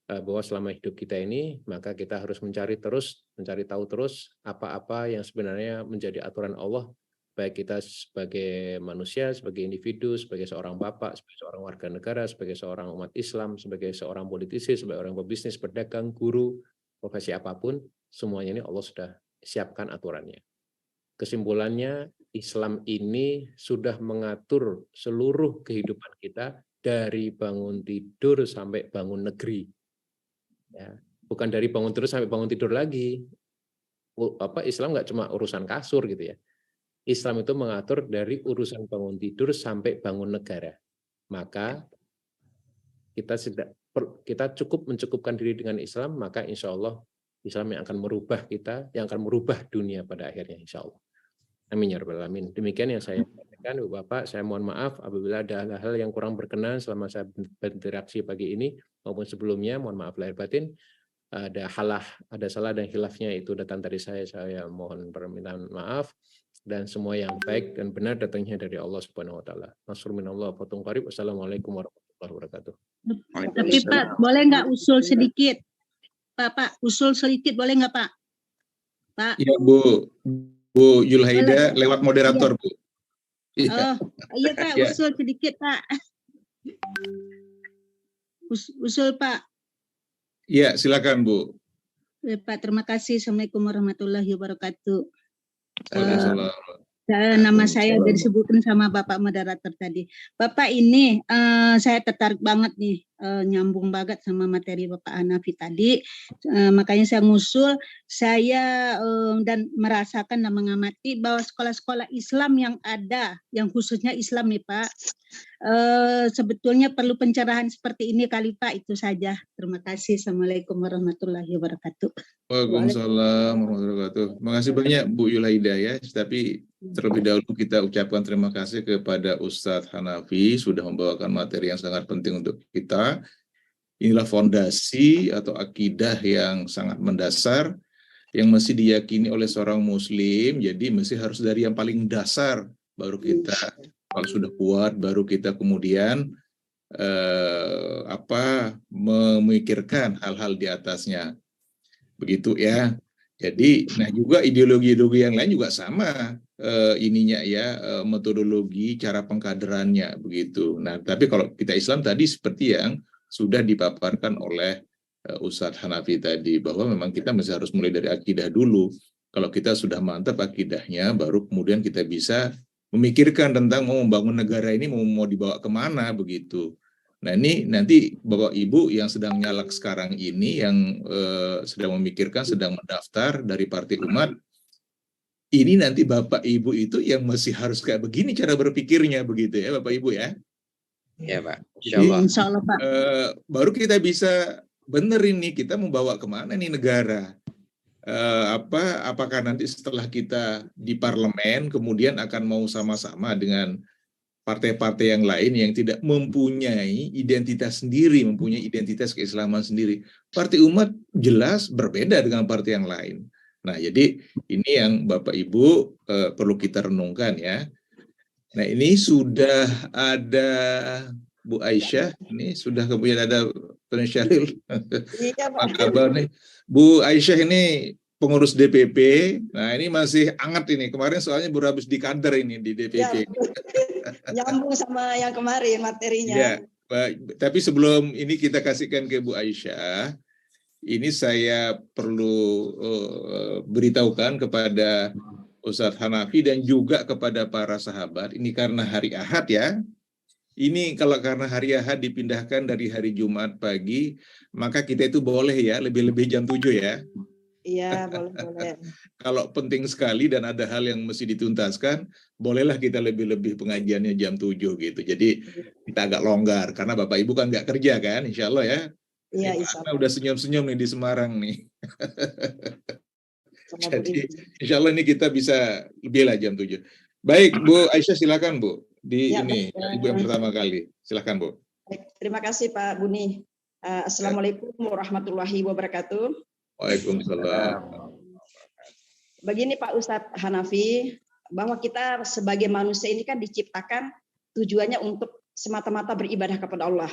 bahwa selama hidup kita ini, maka kita harus mencari tahu terus apa-apa yang sebenarnya menjadi aturan Allah, baik kita sebagai manusia, sebagai individu, sebagai seorang bapak, sebagai seorang warga negara, sebagai seorang umat Islam, sebagai seorang politisi, sebagai orang pebisnis, pedagang, guru, profesi apapun, semuanya ini Allah sudah siapkan aturannya. Kesimpulannya, Islam ini sudah mengatur seluruh kehidupan kita dari bangun tidur sampai bangun negeri. Ya, bukan dari bangun tidur sampai bangun tidur lagi. Islam nggak cuma urusan kasur gitu ya. Islam itu mengatur dari urusan bangun tidur sampai bangun negara. Maka kita cukup mencukupkan diri dengan Islam, maka insya Allah Islam yang akan merubah kita, yang akan merubah dunia pada akhirnya insya Allah. Amin ya rabbal alamin. Demikian yang saya sampaikan, Bapak. Saya mohon maaf apabila ada hal-hal yang kurang berkenan selama saya berinteraksi pagi ini maupun sebelumnya. Mohon maaf lahir batin. Ada salah dan khilafnya itu datang dari saya mohon permintaan maaf. Dan semua yang baik dan benar datangnya dari Allah Subhanahu wa taala. Nasrul minallah wa fatun qarib. Wassalamualaikum warahmatullahi wabarakatuh. Tapi Pak, boleh nggak usul sedikit? Pak, usul sedikit boleh nggak Pak? Pak. Ya Bu Yulhaida lewat moderator, Bu. Oh, iya Pak, Ya. usul sedikit Pak. Usul Pak. Iya, silakan Bu. Pak, terima kasih. Assalamualaikum warahmatullahi wabarakatuh. Waalaikumsalam. Nama saya udah disebutkan sama Bapak moderator tadi. Bapak ini saya tertarik banget nih, nyambung banget sama materi Bapak Hanafi tadi. Makanya saya ngusul, saya dan merasakan dan mengamati bahwa sekolah-sekolah Islam yang ada, yang khususnya Islam nih Pak, sebetulnya perlu pencerahan seperti ini kali Pak, itu saja. Terima kasih. Assalamualaikum warahmatullahi wabarakatuh. Waalaikumsalam warahmatullahi wabarakatuh. Makasih banyak Bu Yulhaida ya. Tapi terlebih dahulu kita ucapkan terima kasih kepada Ustadz Hanafi sudah membawakan materi yang sangat penting untuk kita. Inilah fondasi atau akidah yang sangat mendasar yang mesti diyakini oleh seorang Muslim. Jadi mesti harus dari yang paling dasar, baru kita kalau sudah kuat baru kita kemudian memikirkan hal-hal di atasnya. Begitu ya. Jadi, nah juga ideologi-ideologi yang lain juga sama metodologi, cara pengkaderannya begitu. Nah, tapi kalau kita Islam tadi seperti yang sudah dipaparkan oleh Ustadz Hanafi tadi, bahwa memang kita masih harus mulai dari akidah dulu. Kalau kita sudah mantap akidahnya, baru kemudian kita bisa memikirkan tentang mau membangun negara ini mau dibawa kemana begitu. Nah ini nanti Bapak Ibu yang sedang nyalak sekarang ini, yang sedang memikirkan, sedang mendaftar dari Partai Umat, ini nanti Bapak Ibu itu yang masih harus kayak begini cara berpikirnya begitu ya Bapak Ibu ya. Ya Pak, Insya Allah Pak. Baru kita bisa bener ini kita mau bawa kemana nih negara. Apakah nanti setelah kita di parlemen kemudian akan mau sama-sama dengan partai-partai yang lain yang tidak mempunyai identitas sendiri, mempunyai identitas keislaman sendiri. Partai Umat jelas berbeda dengan partai yang lain. Nah, jadi ini yang Bapak Ibu perlu kita renungkan ya. Nah, ini sudah ada Bu Aisyah, ini sudah kemudian ada Syaril. Iya, Apa Pak. kabar nih? Bu Aisyah ini pengurus DPP. Nah, ini masih hangat ini. Kemarin soalnya baru habis dikader ini di Ya, DPP. nyambung sama yang kemarin materinya. Ya, tapi sebelum ini kita kasihkan ke Bu Aisyah, ini saya perlu beritahukan kepada Ustadz Hanafi dan juga kepada para sahabat. Ini karena hari Ahad ya. Ini kalau karena hari Ahad dipindahkan dari hari Jumat pagi, maka kita itu boleh ya lebih-lebih jam 7 ya. Iya, boleh. Kalau penting sekali dan ada hal yang mesti dituntaskan, bolehlah kita lebih-lebih pengajiannya jam 7 gitu. Jadi kita agak longgar karena Bapak Ibu kan nggak kerja kan, insya Allah ya. Iya, Ini insya Pak Ana udah senyum-senyum nih di Semarang nih. Allah. Jadi insya Allah ini kita bisa lebih lah jam 7. Baik, Bu Aisyah silakan Bu. Ya, Ini Ibu yang pertama kali. Silakan Bu. Baik, terima kasih Pak Buni. Assalamualaikum warahmatullahi wabarakatuh. Waalaikumsalam. Begini Pak Ustadz Hanafi, bahwa kita sebagai manusia ini kan diciptakan tujuannya untuk semata-mata beribadah kepada Allah.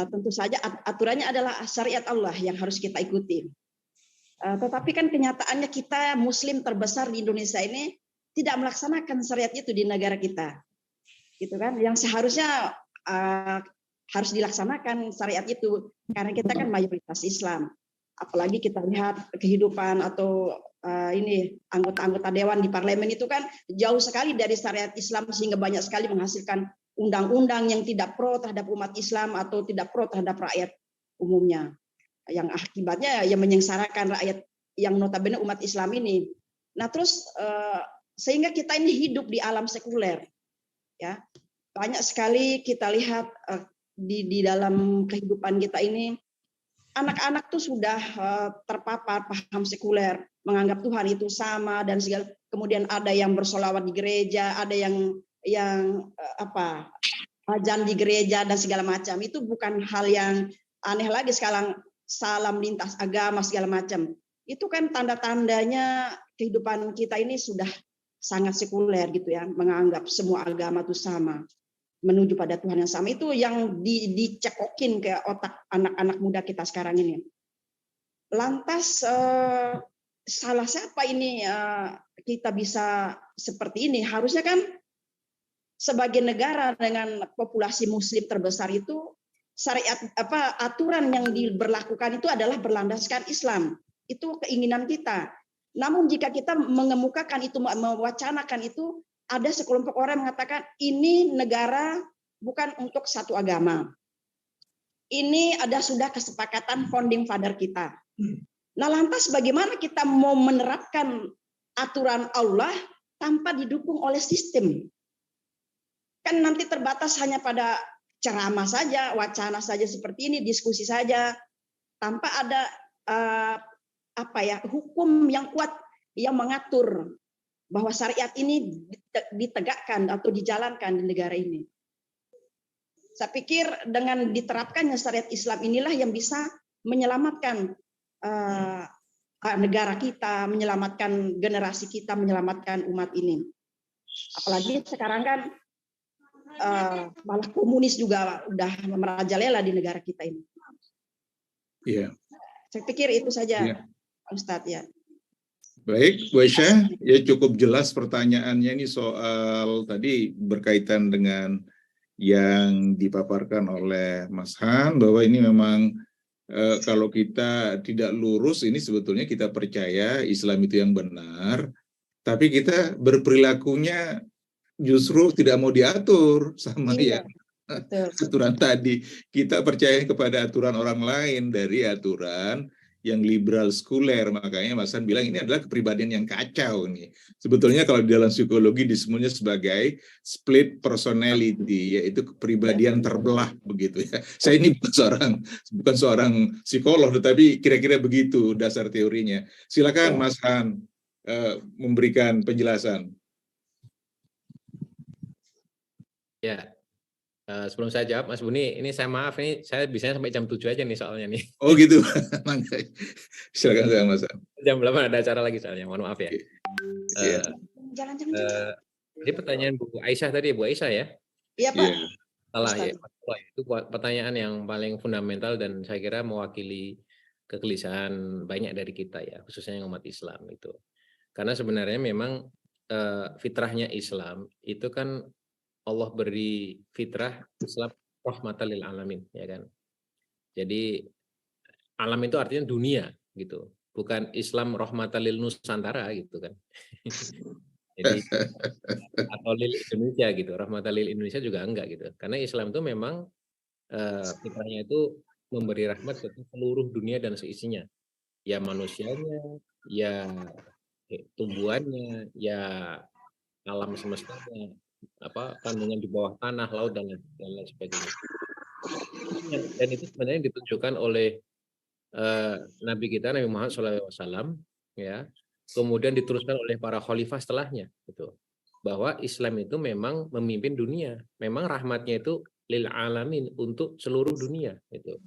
Tentu saja aturannya adalah syariat Allah yang harus kita ikuti. Tetapi kan kenyataannya kita Muslim terbesar di Indonesia ini tidak melaksanakan syariat itu di negara kita. Gitu kan, yang seharusnya harus dilaksanakan syariat itu karena kita kan mayoritas Islam. Apalagi kita lihat kehidupan atau ini anggota-anggota dewan di parlemen itu kan jauh sekali dari syariat Islam sehingga banyak sekali menghasilkan undang-undang yang tidak pro terhadap umat Islam atau tidak pro terhadap rakyat umumnya. Yang akibatnya yang menyengsarakan rakyat yang notabene umat Islam ini. Nah, terus sehingga kita ini hidup di alam sekuler. Ya, banyak sekali kita lihat di dalam kehidupan kita ini anak-anak tuh sudah terpapar paham sekuler, menganggap Tuhan itu sama dan segala. Kemudian ada yang bersolawat di gereja, ada yang azan di gereja dan segala macam. Itu bukan hal yang aneh lagi sekarang, salam lintas agama segala macam. Itu kan tanda-tandanya kehidupan kita ini sudah sangat sekuler gitu ya, menganggap semua agama itu sama, menuju pada Tuhan yang sama. Itu yang dicekokin ke otak anak-anak muda kita sekarang ini. Lantas salah siapa ini kita bisa seperti ini? Harusnya kan sebagai negara dengan populasi Muslim terbesar itu syariat aturan yang diberlakukan itu adalah berlandaskan Islam. Itu keinginan kita. Namun jika kita mengemukakan itu, mewacanakan itu, ada sekelompok orang mengatakan ini negara bukan untuk satu agama. Ini sudah kesepakatan founding father kita. Nah, lantas bagaimana kita mau menerapkan aturan Allah tanpa didukung oleh sistem? Kan nanti terbatas hanya pada ceramah saja, wacana saja seperti ini, diskusi saja, tanpa ada hukum yang kuat yang mengatur bahwa syariat ini ditegakkan atau dijalankan di negara ini. Saya pikir dengan diterapkannya syariat Islam inilah yang bisa menyelamatkan negara kita, menyelamatkan generasi kita, menyelamatkan umat ini. Apalagi sekarang kan malah komunis juga udah merajalela di negara kita ini. Iya. Saya pikir itu saja, Ya. Ustadz ya. Baik, Bu Aisyah, ya cukup jelas pertanyaannya ini soal tadi berkaitan dengan yang dipaparkan oleh Mas Han, bahwa ini memang kalau kita tidak lurus, ini sebetulnya kita percaya Islam itu yang benar, tapi kita berperilakunya justru tidak mau diatur sama Iya, yang betul. aturan tadi. Kita percaya kepada aturan orang lain dari aturan yang liberal sekuler. Makanya Mas Han bilang ini adalah kepribadian yang kacau nih. Sebetulnya kalau di dalam psikologi disebutnya sebagai split personality, yaitu kepribadian terbelah begitu ya. Saya ini bukan seorang psikolog, tetapi kira-kira begitu dasar teorinya. Silakan Mas Han memberikan penjelasan. Ya, sebelum saya jawab, Mas Buni, ini saya maaf, ini saya bisanya sampai jam 7 aja nih soalnya nih. Oh gitu, silakan saya Mas. Jam 8 ada acara lagi soalnya, mohon maaf ya. Jalan. Jadi pertanyaan Bu Aisyah tadi, Bu Aisyah ya? Iya Pak. Iya. Salah ya, Ustadz. Wah, itu pertanyaan yang paling fundamental dan saya kira mewakili kegelisahan banyak dari kita ya, khususnya yang umat Islam itu. Karena sebenarnya memang fitrahnya Islam itu kan Allah beri fitrah Islam rahmatan lil alamin, ya kan. Jadi alam itu artinya dunia gitu, bukan Islam rahmatan lil Nusantara gitu kan. Jadi atau lil Indonesia gitu, rahmatan lil Indonesia juga enggak gitu. Karena Islam itu memang fitrahnya itu memberi rahmat ke seluruh dunia dan seisinya. Ya manusianya, ya tumbuhannya, ya alam semestanya, kandungan di bawah tanah, laut dan lain sebagainya. Dan itu sebenarnya ditunjukkan oleh Nabi kita Nabi Muhammad SAW, ya, kemudian diteruskan oleh para khalifah setelahnya, gitu. Bahwa Islam itu memang memimpin dunia, memang rahmatnya itu lil alamin untuk seluruh dunia, gitu.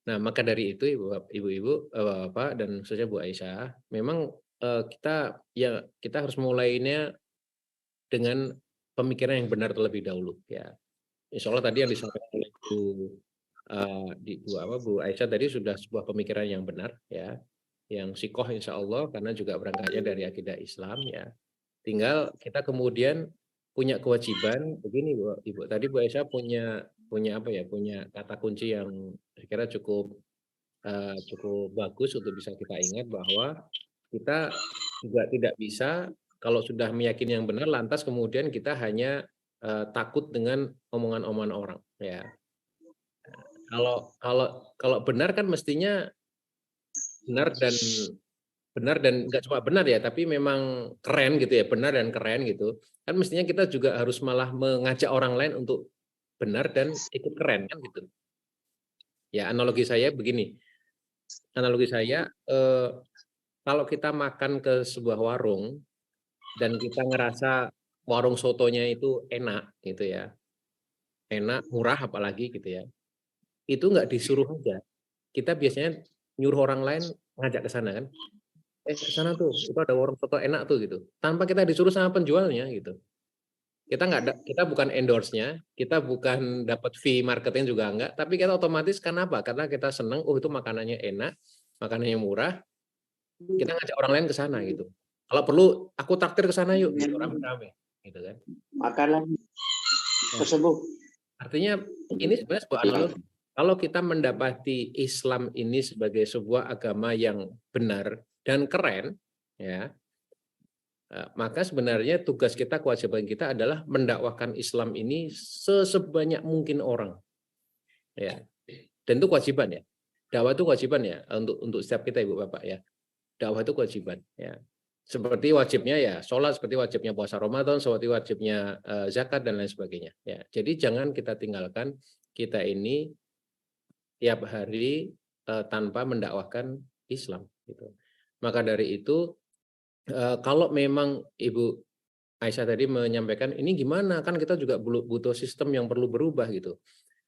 Nah, maka dari itu ibu-ibu, Bapak dan khususnya Bu Aisyah, memang kita harus mulainya dengan pemikiran yang benar terlebih dahulu, ya. Insya Allah tadi yang disampaikan oleh Bu Aisyah tadi sudah sebuah pemikiran yang benar, ya, yang sikoh insya Allah karena juga berangkatnya dari akidah Islam, ya. Tinggal kita kemudian punya kewajiban begini, Ibu. Tadi Bu Aisyah punya kata kunci yang saya kira cukup bagus untuk bisa kita ingat bahwa kita juga tidak bisa kalau sudah meyakini yang benar lantas kemudian kita hanya takut dengan omongan-omongan orang, ya. Kalau benar kan mestinya benar dan nggak cuma benar ya, tapi memang keren gitu ya, benar dan keren gitu. Kan mestinya kita juga harus malah mengajak orang lain untuk benar dan ikut keren kan gitu. Ya analogi saya begini, kalau kita makan ke sebuah warung dan kita ngerasa warung sotonya itu enak gitu ya, enak, murah apalagi gitu ya, itu nggak disuruh aja. Kita biasanya nyuruh orang lain ngajak ke sana kan. Ke sana tuh, itu ada warung soto enak tuh gitu. Tanpa kita disuruh sama penjualnya gitu. Kita bukan endorse-nya, kita bukan dapat fee marketing juga enggak, tapi kita otomatis kenapa? Karena kita senang, itu makanannya enak, makanannya murah, kita ngajak orang lain ke sana gitu. Kalau perlu aku traktir ke sana yuk, gitu, rame-rame gitu kan. Makanan tersebut. Artinya ini sebenarnya sebuah analogi. Kalau kita mendapati Islam ini sebagai sebuah agama yang benar dan keren, ya, maka sebenarnya tugas kita, kewajiban kita adalah mendakwahkan Islam ini sebanyak mungkin orang, ya. Dan itu kewajiban ya. Dakwah itu kewajiban ya untuk setiap kita Ibu Bapak ya. Dakwah itu kewajiban ya. Seperti wajibnya ya sholat, seperti wajibnya puasa Ramadan, seperti wajibnya zakat dan lain sebagainya. Ya. Jadi jangan kita tinggalkan kita ini tiap hari tanpa mendakwahkan Islam. Gitu. Maka dari itu kalau memang Ibu Aisyah tadi menyampaikan ini gimana, kan kita juga butuh sistem yang perlu berubah gitu.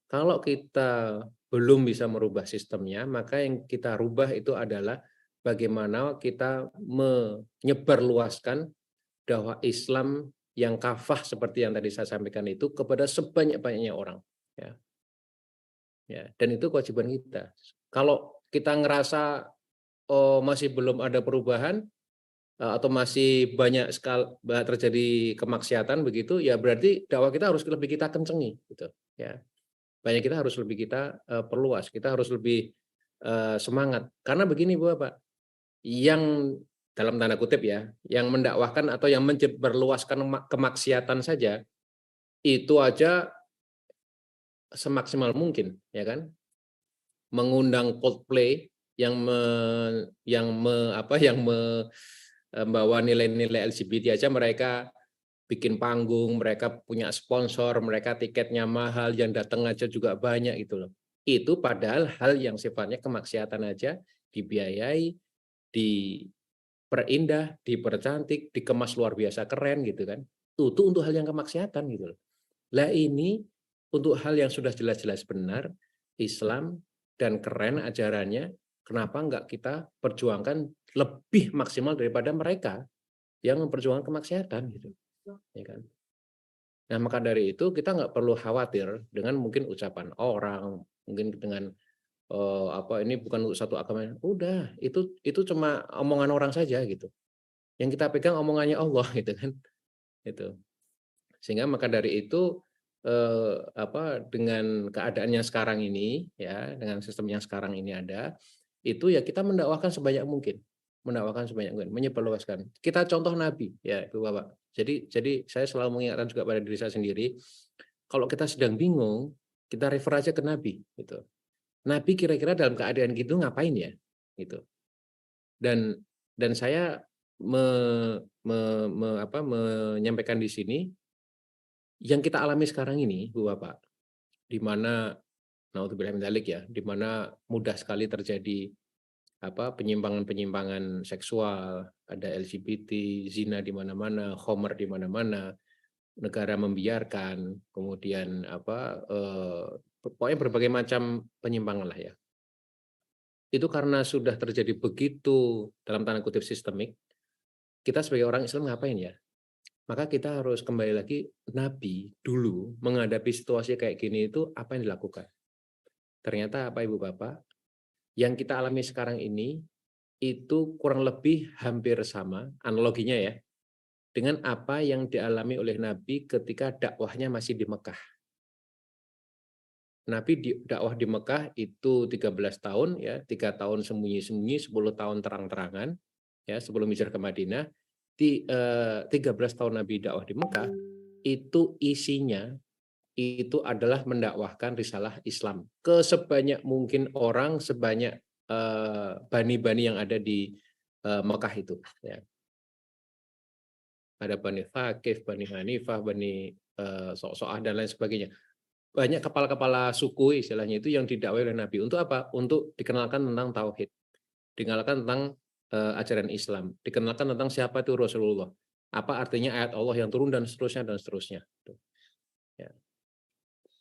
Kalau kita belum bisa merubah sistemnya, maka yang kita rubah itu adalah bagaimana kita menyebarluaskan dakwah Islam yang kafah seperti yang tadi saya sampaikan itu kepada sebanyak-banyaknya orang. Ya. Ya, dan itu kewajiban kita. Kalau kita ngerasa masih belum ada perubahan atau masih banyak sekali terjadi kemaksiatan begitu, ya berarti dakwah kita harus lebih kita kencengi, gitu. Ya, banyak kita harus lebih kita perluas, kita harus lebih semangat. Karena begini Bu Bapak, yang dalam tanda kutip ya, yang mendakwahkan atau yang menyebarluaskan kemaksiatan saja itu aja semaksimal mungkin, ya kan? Mengundang Coldplay yang membawa nilai-nilai LGBT aja mereka bikin panggung, mereka punya sponsor, mereka tiketnya mahal, yang datang aja juga banyak gitu loh. Itu padahal hal yang sifatnya kemaksiatan aja dibiayai, diperindah, dipercantik, dikemas luar biasa keren gitu kan. Itu untuk hal yang kemaksiatan gitu loh. Lah ini untuk hal yang sudah jelas-jelas benar, Islam dan keren ajarannya, kenapa enggak kita perjuangkan lebih maksimal daripada mereka yang memperjuangkan kemaksiatan gitu, ya kan? Nah, maka dari itu kita nggak perlu khawatir dengan mungkin ucapan orang, mungkin dengan ini bukan untuk satu agama. Udah, itu cuma omongan orang saja gitu. Yang kita pegang omongannya Allah gitu kan. Itu. Sehingga maka dari itu dengan keadaan yang sekarang ini ya, dengan sistem yang sekarang ini ada, itu ya kita mendakwahkan sebanyak mungkin. Menyebarluaskan. Kita contoh Nabi ya, Ibu Bapak. Jadi saya selalu mengingatkan juga pada diri saya sendiri, kalau kita sedang bingung, kita refer aja ke Nabi gitu. Nabi kira-kira dalam keadaan gitu ngapain ya? Gitu. Dan saya menyampaikan di sini yang kita alami sekarang ini, Bu Bapak, di mana naudzubillah min dzalik ya, di mana mudah sekali terjadi penyimpangan-penyimpangan seksual, ada LGBT, zina di mana-mana, khamr di mana-mana, negara membiarkan, kemudian pokoknya berbagai macam penyimpangan lah ya. Itu karena sudah terjadi begitu dalam tanda kutip sistemik, kita sebagai orang Islam ngapain ya? Maka kita harus kembali lagi, Nabi dulu menghadapi situasi kayak gini itu apa yang dilakukan? Ternyata apa Ibu Bapak? Yang kita alami sekarang ini itu kurang lebih hampir sama, analoginya ya, dengan apa yang dialami oleh Nabi ketika dakwahnya masih di Mekah. Nabi dakwah di Mekah itu 13 tahun ya, 3 tahun sembunyi-sembunyi, 10 tahun terang-terangan ya, sebelum hijrah ke Madinah. 13 tahun Nabi dakwah di Mekah itu isinya itu adalah mendakwahkan risalah Islam ke sebanyak mungkin orang, sebanyak bani-bani yang ada di Mekah itu ya. Ada Bani Thaqif, Bani Hanifah, Bani So'so'ah dan lain sebagainya. Banyak kepala-kepala suku istilahnya itu yang didakwai oleh Nabi. Untuk apa? Untuk dikenalkan tentang tauhid, dikenalkan tentang ajaran Islam, dikenalkan tentang siapa itu Rasulullah, apa artinya ayat Allah yang turun dan seterusnya. Ya.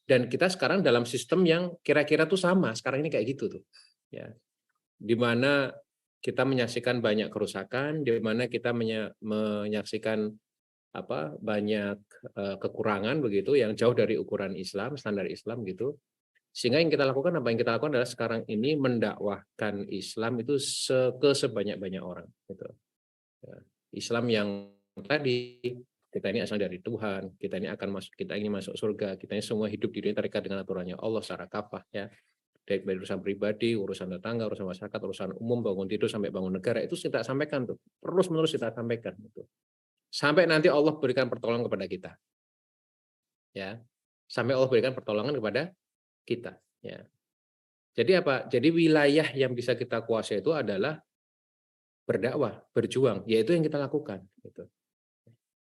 Dan kita sekarang dalam sistem yang kira-kira tuh sama sekarang ini kayak gitu tuh, ya, di mana kita menyaksikan banyak kerusakan, di mana kita menyaksikan banyak kekurangan begitu yang jauh dari ukuran Islam, standar Islam gitu. Sehingga yang kita lakukan, apa yang kita lakukan adalah sekarang ini mendakwahkan Islam itu ke sebanyak-banyak orang. Gitu. Ya. Islam yang tadi, kita ini asal dari Tuhan, kita ini masuk surga, kita ini semua hidup di dunia terikat dengan aturannya Allah secara kafah. Ya. Dari urusan pribadi, urusan tetangga, urusan masyarakat, urusan umum, bangun tidur sampai bangun negara, itu kita sampaikan tuh. Terus-menerus kita sampaikan. Gitu. Sampai nanti Allah berikan pertolongan kepada kita. Ya. Sampai Allah berikan pertolongan kepada kita, ya. Jadi apa? Jadi wilayah yang bisa kita kuasai itu adalah berdakwah, berjuang, yaitu yang kita lakukan. Gitu.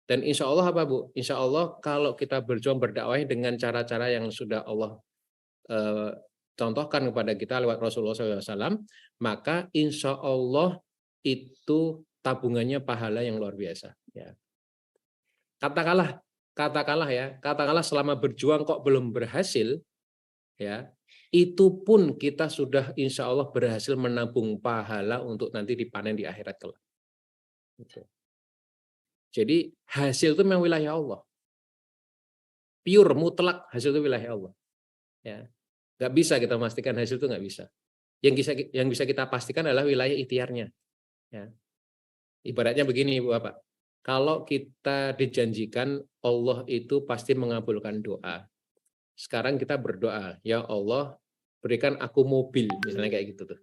Dan insya Allah apa Bu? Insya Allah kalau kita berjuang berdakwah dengan cara-cara yang sudah Allah contohkan kepada kita lewat Rasulullah SAW, maka insya Allah itu tabungannya pahala yang luar biasa. Ya. Katakanlah selama berjuang kok belum berhasil, ya, itu pun kita sudah insya Allah berhasil menabung pahala untuk nanti dipanen di akhirat kelak. Jadi hasil itu memang wilayah Allah, pure mutlak hasil itu wilayah Allah. Ya, nggak bisa kita memastikan hasil itu, nggak bisa. Yang bisa kita pastikan adalah wilayah ikhtiarnya. Ya. Ibaratnya begini Bu Bapak, kalau kita dijanjikan Allah itu pasti mengabulkan doa. Sekarang kita berdoa, ya Allah berikan aku mobil, misalnya kayak gitu tuh.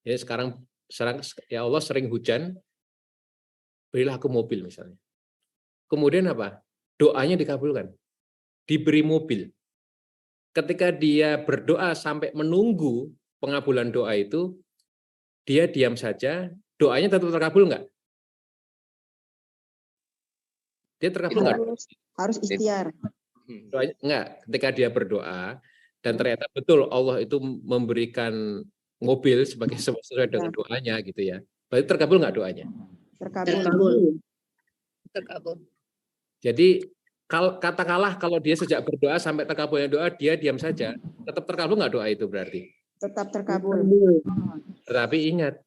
Jadi sekarang ya Allah sering hujan, berilah aku mobil misalnya. Kemudian apa? Doanya dikabulkan, diberi mobil. Ketika dia berdoa sampai menunggu pengabulan doa itu, dia diam saja, doanya tetap terkabul nggak? Dia terkabul nggak? Harus ikhtiar. Doanya, enggak, ketika dia berdoa dan ternyata betul Allah itu memberikan mobil sesuai dengan doanya gitu ya. Berarti terkabul nggak doanya? Terkabul. Jadi katakanlah kalau dia sejak berdoa sampai terkabulnya doa dia diam saja, tetap terkabul nggak doa itu berarti? Tetap terkabul. Tetapi ingat,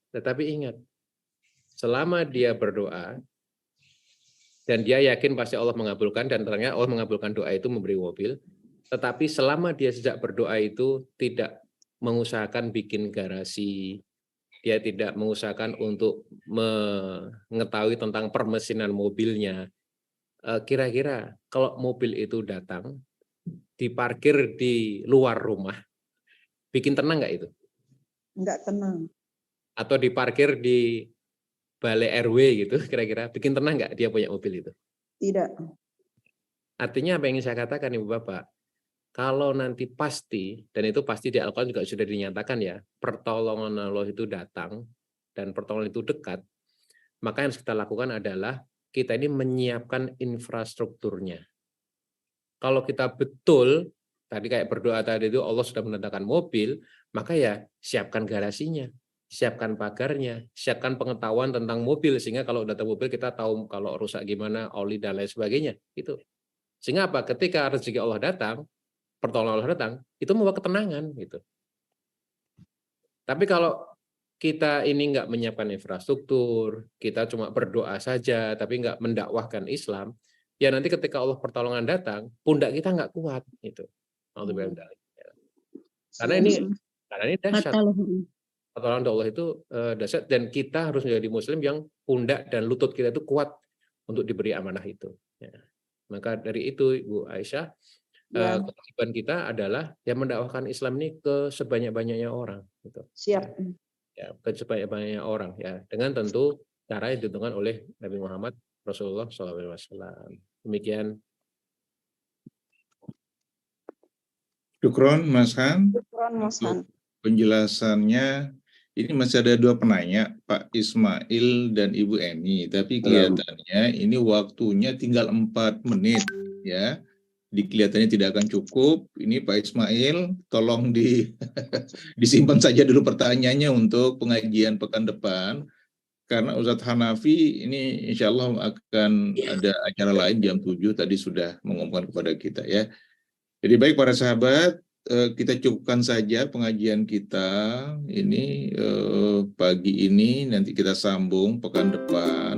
selama dia berdoa dan dia yakin pasti Allah mengabulkan, dan ternyata Allah mengabulkan doa itu memberi mobil. Tetapi selama dia sejak berdoa itu tidak mengusahakan bikin garasi, dia tidak mengusahakan untuk mengetahui tentang permesinan mobilnya. Kira-kira kalau mobil itu datang, diparkir di luar rumah, bikin tenang nggak itu? Enggak tenang. Atau diparkir di balai RW gitu, kira-kira bikin tenang nggak dia punya mobil itu? Tidak. Artinya apa yang ingin saya katakan Ibu Bapak? Kalau nanti pasti, dan itu pasti di Al-Quran juga sudah dinyatakan ya, pertolongan Allah itu datang, dan pertolongan itu dekat, maka yang harus kita lakukan adalah, kita ini menyiapkan infrastrukturnya. Kalau kita betul, tadi kayak berdoa tadi itu Allah sudah mendatangkan mobil, maka ya siapkan garasinya, siapkan pagarnya, siapkan pengetahuan tentang mobil, sehingga kalau datang mobil kita tahu kalau rusak gimana, oli dan lain sebagainya. Itu. Sehingga apa? Ketika rezeki Allah datang, pertolongan Allah datang, itu membawa ketenangan gitu. Tapi kalau kita ini nggak menyiapkan infrastruktur, kita cuma berdoa saja, tapi nggak mendakwahkan Islam, ya nanti ketika Allah pertolongan datang, pundak kita nggak kuat gitu. Karena ini dahsyat. Pertolongan Allah itu dahsyat, dan kita harus menjadi Muslim yang pundak dan lutut kita itu kuat untuk diberi amanah itu. Ya. Maka dari itu Ibu Aisyah, kewajiban kita adalah yang mendakwahkan Islam ini ke sebanyak-banyaknya orang. Gitu. Siap. Ya, ke sebanyak-banyaknya orang ya, dengan tentu cara yang ditentukan oleh Nabi Muhammad Rasulullah SAW. Demikian. Syukron Mas Han. Syukron Mas Han. Penjelasannya. Ini masih ada 2 penanya, Pak Ismail dan Ibu Eni, tapi kelihatannya ini waktunya tinggal 4 menit ya. Kelihatannya tidak akan cukup. Ini Pak Ismail, tolong disimpan saja dulu pertanyaannya untuk pengajian pekan depan. Karena Ustadz Hanafi ini insya Allah akan ada acara lain jam 7, tadi sudah mengumumkan kepada kita ya. Jadi baik para sahabat, kita cukupkan saja pengajian kita ini pagi ini, nanti kita sambung pekan depan.